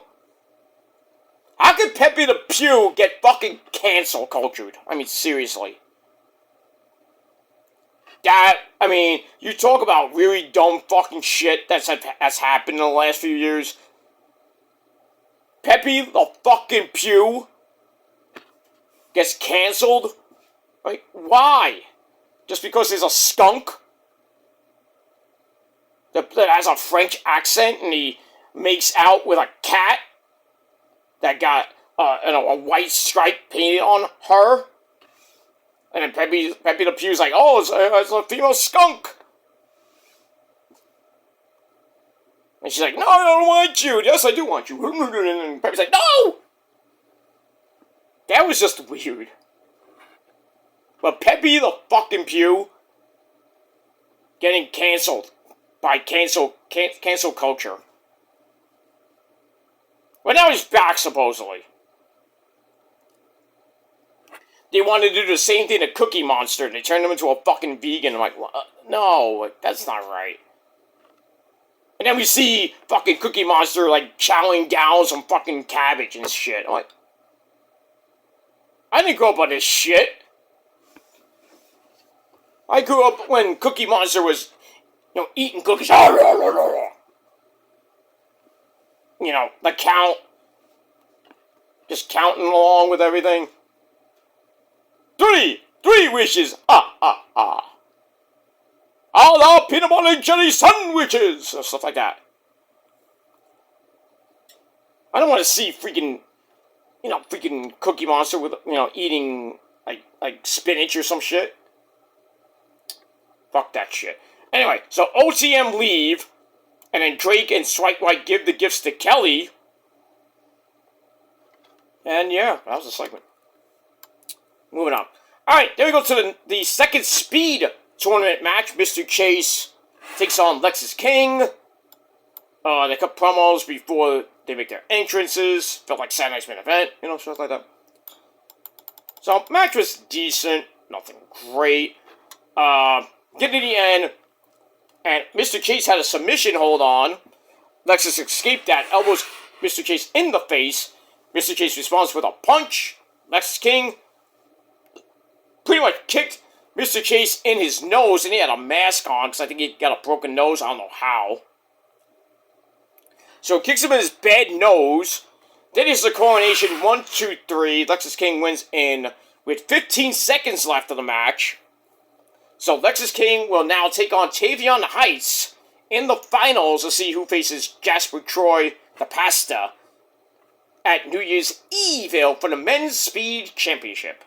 Speaker 1: How could Pepe Le Pew get fucking cancel cultured? I mean, seriously. You talk about really dumb fucking shit that's happened in the last few years. Pepe the fucking Pew gets canceled? Like, why? Just because there's a skunk that has a French accent and he makes out with a cat that got a white stripe painted on her? And then Pepe Le Pew's like, oh, it's a female skunk. And she's like, no, I don't want you. Yes, I do want you. And Pepe's like, no! That was just weird. But Pepe the fucking Pew getting canceled by cancel culture. Well, now he's back, supposedly. They wanted to do the same thing to Cookie Monster, and they turned him into a fucking vegan. I'm like, no, that's not right. And then we see fucking Cookie Monster, like, chowing down some fucking cabbage and shit. I'm like, I didn't grow up on this shit. I grew up when Cookie Monster was, eating cookies. The count. Just counting along with everything. Three wishes. All our peanut butter and jelly sandwiches. Or stuff like that. I don't want to see freaking Cookie Monster with, eating, like spinach or some shit. Fuck that shit. Anyway, so OTM leave, and then Drake and Swipe White give the gifts to Kelly. And yeah, that was the segment. Moving on. Alright, then we go to the second speed tournament match. Mr. Chase takes on Lexis King. They cut promos before they make their entrances. Felt like Saturday Night's main event, stuff like that. So, match was decent. Nothing great. Get to the end, and Mr. Chase had a submission hold on. Lexis escaped that, elbows Mr. Chase in the face. Mr. Chase responds with a punch. Lexis King pretty much kicked Mr. Chase in his nose, and he had a mask on, because I think he got a broken nose, I don't know how. So kicks him in his bad nose. Then is the coronation, 1, 2, 3. Lexis King wins in with 15 seconds left of the match. So Lexis King will now take on Tavion Heights in the finals to see who faces Jasper Troy, the Pasta, at New Year's Eve for the Men's Speed Championship.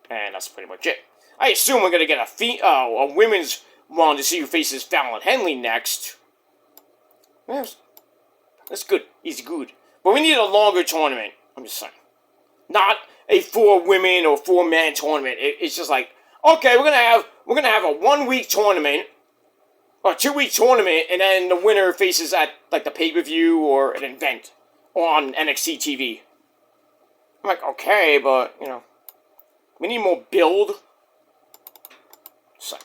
Speaker 1: And that's pretty much it. I assume we're going to get a women's one to see who faces Fallon Henley next. Yes, that's good. He's good. But we need a longer tournament. I'm just saying. Not a 4-women or 4-man tournament. It's just like, okay, we're gonna have a 1-week tournament, or 2-week tournament, and then the winner faces at like the pay-per-view or an event on NXT TV. I'm like, okay, but we need more build. So,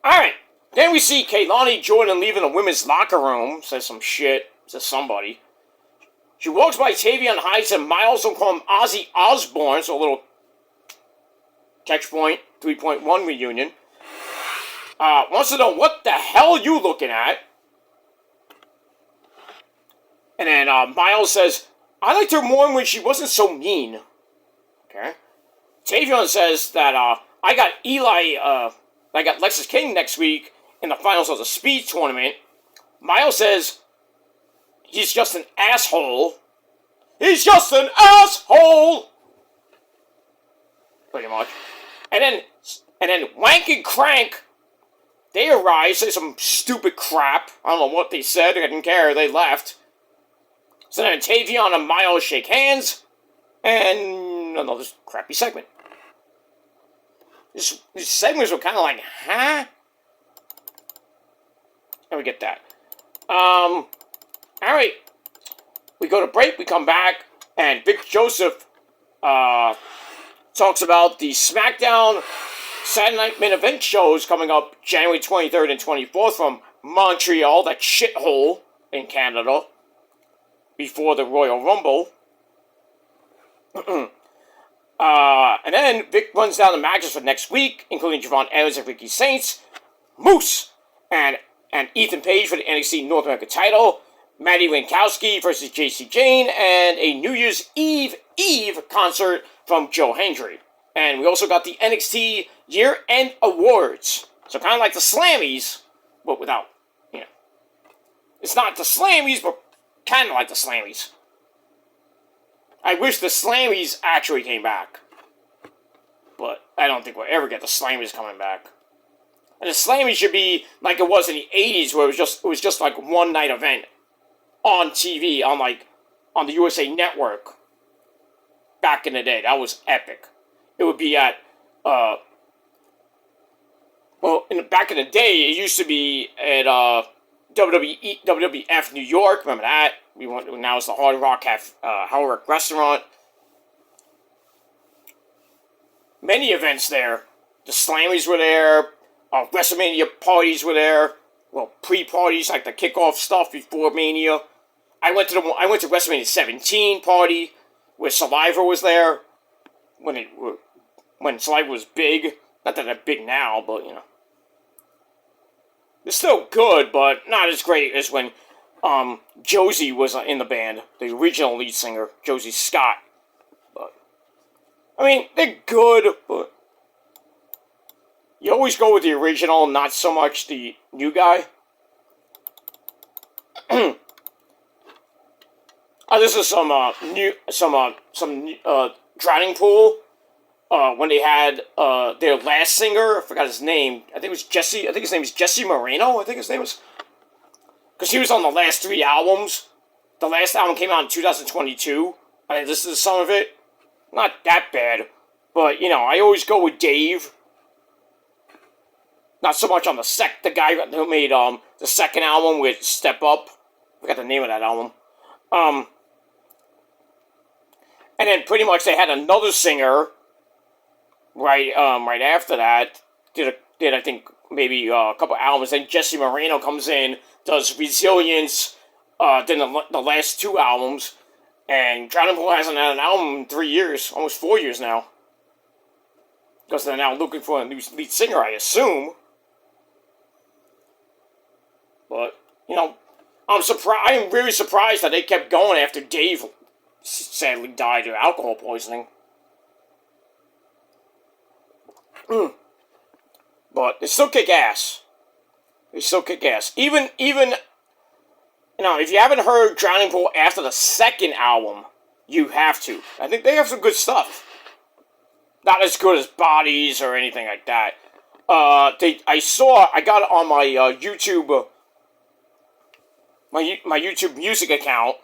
Speaker 1: all right. Then we see Kaylani Jordan leaving the women's locker room. Says some shit to somebody. She walks by Tavion Heights and Miles will call him Ozzy Osbourne. So a little catch point 3.1 reunion. Wants to know what the hell you looking at. And then Miles says, I liked her more when she wasn't so mean. Okay. Tavion says that I got Lexis King next week in the finals of the speed tournament. Miles says he's just an asshole. He's just an asshole! Pretty much. And then Wank and Crank, they arrive, say some stupid crap. I don't know what they said, I didn't care, they left. So then Tavion and Miles shake hands, and another crappy segment. These segments were kind of like, huh? And we get that. Alright. We go to break, we come back, and Vic Joseph talks about the SmackDown Saturday Night Main Event shows coming up January 23rd and 24th from Montreal, that shithole in Canada, before the Royal Rumble. And then Vic runs down the matches for next week, including Javon Evans and Ricky Saints, Moose, and Ethan Page for the NXT North American title, Maddie Winkowski versus JC Jane, and a New Year's Eve concert from Joe Hendry. And we also got the NXT Year-End Awards. So kind of like the Slammies, but without, It's not the Slammies, but kind of like the Slammies. I wish the Slammies actually came back. But I don't think we'll ever get the Slammies coming back. And the Slammies should be like it was in the 80s, where it was just like one night event on TV, on the USA Network. Back in the day, that was epic. It would be at, back in the day, it used to be at WWF New York. Remember that? Now it's the Hard Rock restaurant. Many events there. The Slammies were there. WrestleMania parties were there. Well, pre-parties, like the kickoff stuff before Mania. I went to WrestleMania 17 party where Saliva was there when Saliva was big. Not that they're big now, but, you know. They're still good, but not as great as when Josie was in the band. The original lead singer, Josie Scott. But, I mean, they're good, but you always go with the original, not so much the new guy. This is some Drowning Pool. When they had their last singer, I forgot his name. I think it was Jesse. I think his name is Jesse Moreno. I think his name was, because he was on the last 3 albums. The last album came out in 2022. I listened to some of it. Not that bad, but you know, I always go with Dave. Not so much on the guy who made the second album with Step Up. I forgot the name of that album. And then pretty much they had another singer right after that. Did I think maybe a couple albums. Then Jesse Moreno comes in, does Resilience. Then the last 2 albums, and Drowning Pool hasn't had an album in 3 years, almost 4 years now. Because they're now looking for a new lead singer, I assume. But, you know, I'm really surprised that they kept going after Dave sadly died of alcohol poisoning. But they still kick ass. Even, you know, if you haven't heard Drowning Pool after the second album, you have to. I think they have some good stuff. Not as good as Bodies or anything like that. I got it on my YouTube, my YouTube music account,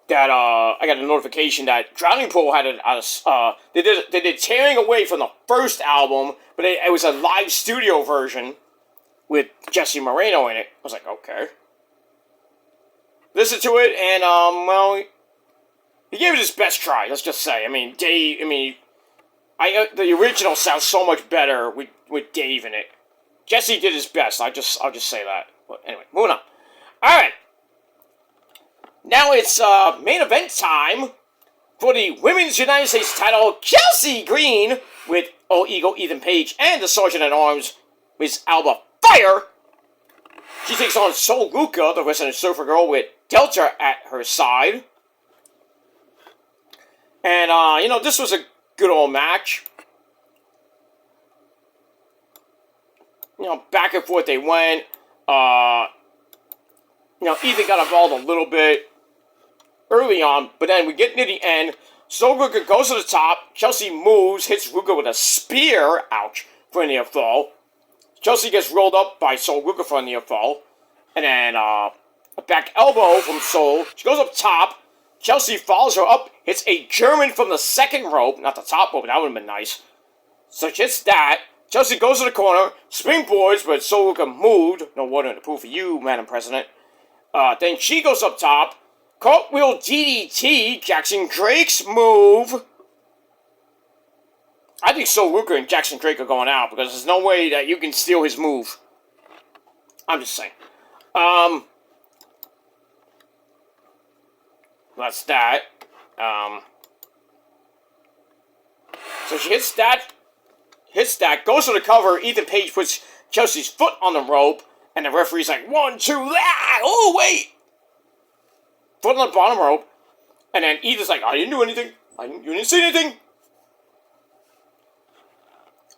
Speaker 1: that I got a notification that Drowning Pool had they did Tearing Away from the first album, but it was a live studio version with Jesse Moreno in it. I was like, okay. Listen to it, and well, he gave it his best try. Let's just say. I mean, Dave. The original sounds so much better with Dave in it. Jesse did his best. I'll just say that. But anyway, moving on. All right. Now it's main event time for the Women's United States title. Chelsea Green with Old Ego Ethan Page and the Sergeant at Arms, Miss Alba Fire. She takes on Sol Luca, the Resident Surfer Girl, with Delta at her side. And, you know, this was a good old match. You know, back and forth they went. You know, Ethan got involved a little bit early on, but then we get near the end. Sol Luca goes to the top. Chelsea moves, hits Luca with a spear. Ouch. For a near fall. Chelsea gets rolled up by Sol Luca for a near fall. And then, a back elbow from Sol. She goes up top. Chelsea follows her up, hits a German from the second rope. Not the top rope, but that would have been nice. So she hits that. Chelsea goes to the corner, springboards, but Sol Luca moved. No water in the pool for you, Madam President. Then she goes up top. Cartwheel DDT, Jackson Drake's move. I think Sol Luca and Jackson Drake are going out because there's no way that you can steal his move. I'm just saying. That's that. So she hits that, goes to the cover. Ethan Page puts Chelsea's foot on the rope, and the referee's like, 1, 2, ah! Oh, wait! Foot on the bottom rope, and then Ethan's like, I didn't do anything. You didn't see anything?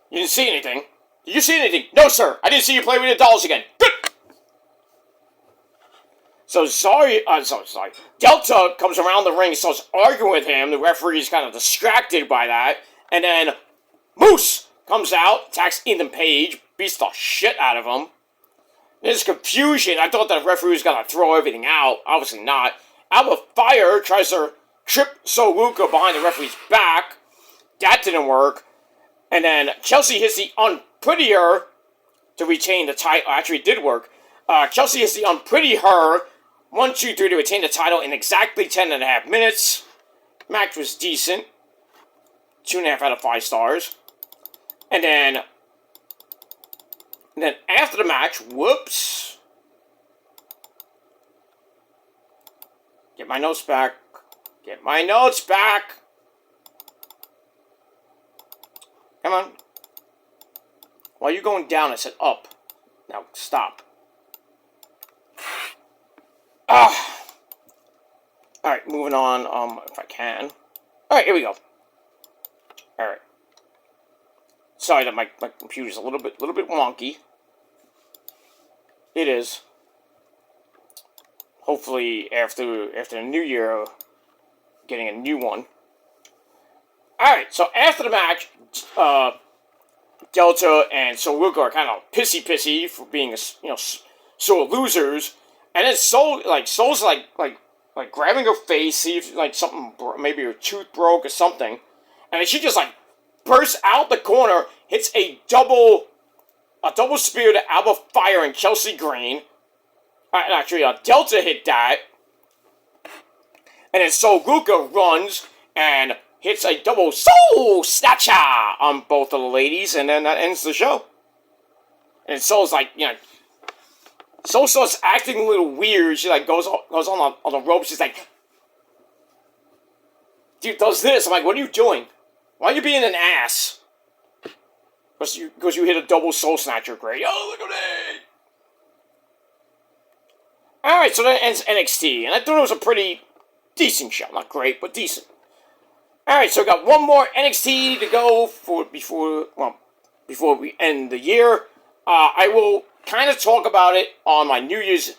Speaker 1: You didn't see anything? Did you see anything? No, sir. I didn't see you play with your dolls again. Good! So Delta comes around the ring, starts arguing with him. The referee's kind of distracted by that. And then Moose comes out, attacks Ethan Page, beats the shit out of him. There's confusion. I thought the referee was going to throw everything out. Obviously not. Alba Fire tries to trip Sol Luca behind the referee's back. That didn't work. And then Chelsea hits the Unpretty Her to retain the title. Actually, it did work. Chelsea hits the Unpretty Her. 1, 2, 3 to retain the title in exactly 10.5 minutes. Match was decent. 2.5 out of 5 stars. And then after the match, whoops. Get my notes back. Come on. Why are you going down? I said up. Now, stop. Ah! Alright, moving on, if I can. Alright, here we go. Alright. Sorry that my computer's a little bit wonky. It is. Hopefully, after the new year, getting a new one. Alright, so after the match, Delta and Sol are kind of pissy for being, sore losers. And then Sol's grabbing her face, see if, something, maybe her tooth broke or something. And then she just, bursts out the corner, hits a double spear to Alba Fire and Chelsea Green. Actually, Delta hit that. And then Sol Ruka runs and hits a double Soul Snatcher on both of the ladies, and then that ends the show. And Sol's Sol starts acting a little weird. She goes on the rope. She's like, dude does this. I'm like, what are you doing? Why are you being an ass? Because you hit a double Soul Snatcher, great. Oh, look at it! Alright, so that ends NXT, and I thought it was a pretty decent show. Not great, but decent. Alright, so we got one more NXT to go before we end the year. I will kind of talk about it on my New Year's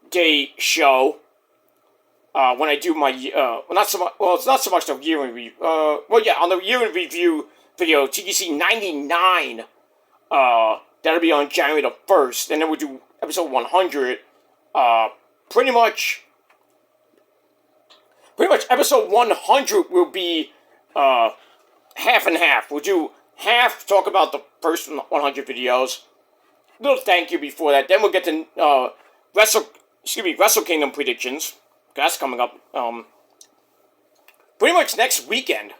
Speaker 1: Day show. When I do my, it's not so much the year in review, on the year in review video, TGC 99, that'll be on January the 1st, and then we'll do episode 100, pretty much episode 100 will be, half and half. We'll do half, talk about the first 100 videos, little thank you before that, then we'll get to, Wrestle Kingdom predictions. That's coming up, pretty much next weekend.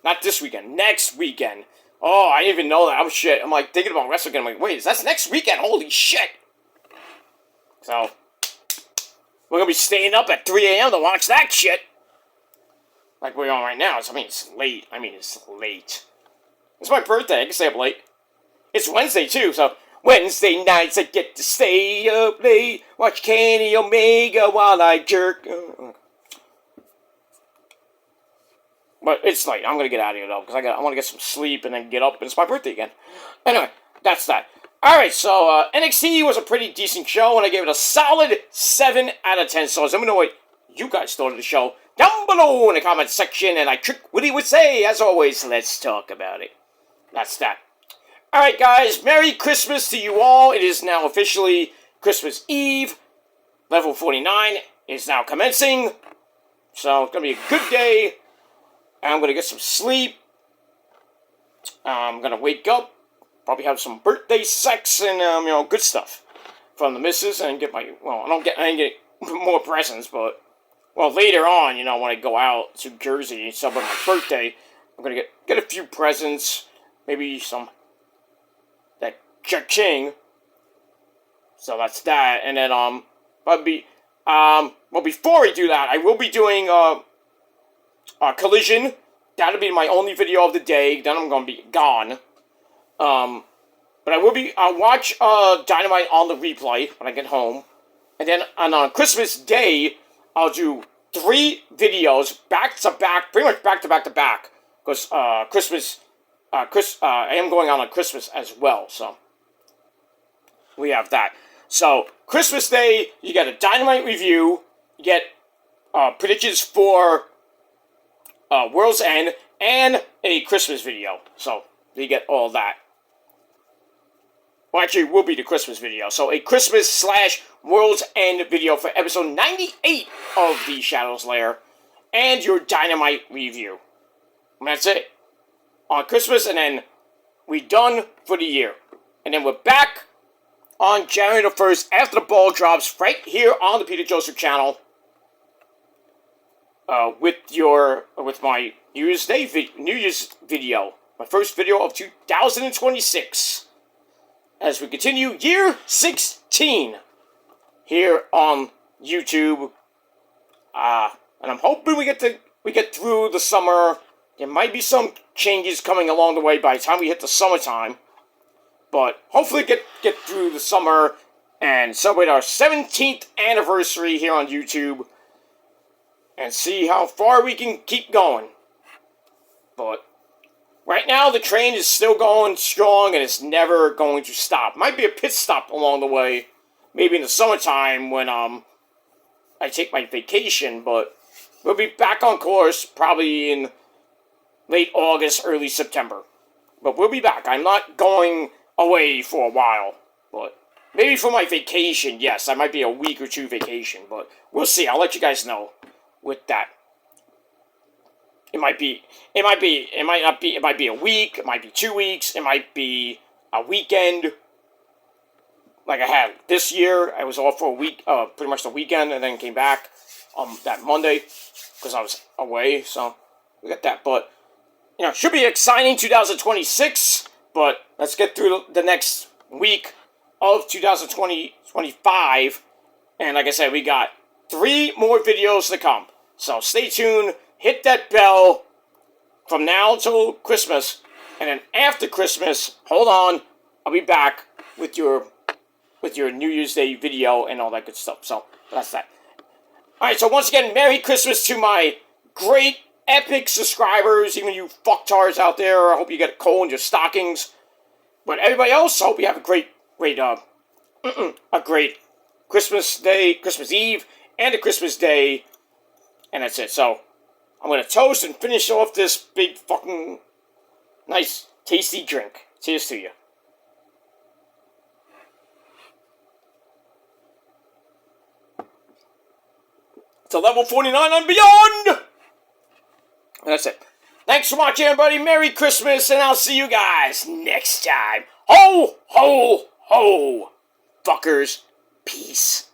Speaker 1: Not this weekend, next weekend. Oh, I didn't even know that. I'm shit. I'm thinking about Wrestle Kingdom. I'm like, wait, that's next weekend? Holy shit. So, we're gonna be staying up at 3 a.m. to watch that shit. Like we're on right now. It's late. It's late. It's my birthday. I can stay up late. It's Wednesday, too, so Wednesday nights I get to stay up late, watch Kenny Omega while I jerk. But it's late. I'm gonna get out of here though, because I want to get some sleep and then get up, and it's my birthday again. Anyway, that's that. Alright, so NXT was a pretty decent show, and I gave it a solid 7 out of 10 stars. Let me know what you guys thought of the show down below in the comment section, and like Trick Woody would say, as always, let's talk about it. That's that. Alright guys, Merry Christmas to you all. It is now officially Christmas Eve. Level 49 is now commencing. So it's going to be a good day. I'm going to get some sleep. I'm going to wake up. Probably have some birthday sex and, good stuff from the missus. And get I didn't get more presents, but, later on, when I go out to Jersey and celebrate my birthday, I'm going to get a few presents. Maybe some cha-ching. So that's that. And then, before I do that, I will be doing, Collision. That'll be my only video of the day. Then I'm gonna be gone. But I'll watch, Dynamite on the replay when I get home. And then, on Christmas Day, I'll do 3 videos back to back, pretty much back to back. Because, I am going on Christmas as well, so. We have that. So, Christmas Day, you get a Dynamite review, you get predictions for World's End, and a Christmas video. So, you get all that. Well, actually, it will be the Christmas video. So, a Christmas / World's End video for episode 98 of The Shadows Lair, and your Dynamite review. And that's it. On Christmas, and then we're done for the year. And then we're back on January the 1st, after the ball drops, right here on the Peter Joseph channel, with my New Year's video, my first video of 2026, as we continue year 16 here on YouTube, and I'm hoping we get through the summer. There might be some changes coming along the way by the time we hit the summertime. But hopefully get through the summer and celebrate our 17th anniversary here on YouTube and see how far we can keep going. But right now, the train is still going strong and it's never going to stop. Might be a pit stop along the way, maybe in the summertime when I take my vacation, but we'll be back on course probably in late August, early September. But we'll be back. I'm not going away for a while, but maybe for my vacation, yes, I might be a week or two vacation, but we'll see. I'll let you guys know with that. It might be a week, it might be 2 weeks, it might be a weekend. Like I had this year, I was off for a week, pretty much the weekend, and then came back that Monday because I was away. So we got that, but should be exciting 2026. But let's get through the next week of 2025, and like I said, we got 3 more videos to come. So stay tuned. Hit that bell from now till Christmas, and then after Christmas, hold on, I'll be back with your New Year's Day video and all that good stuff. So that's that. Alright, so once again, Merry Christmas to my great, epic subscribers, even you fucktards out there. I hope you get coal in your stockings. But everybody else, I hope you have a great Christmas Day, Christmas Eve, and a Christmas Day. And that's it. So I'm going to toast and finish off this big fucking nice, tasty drink. Cheers to you. To level 49 and beyond! And that's it. Thanks for watching, everybody. Merry Christmas, and I'll see you guys next time. Ho, ho, ho. Fuckers. Peace.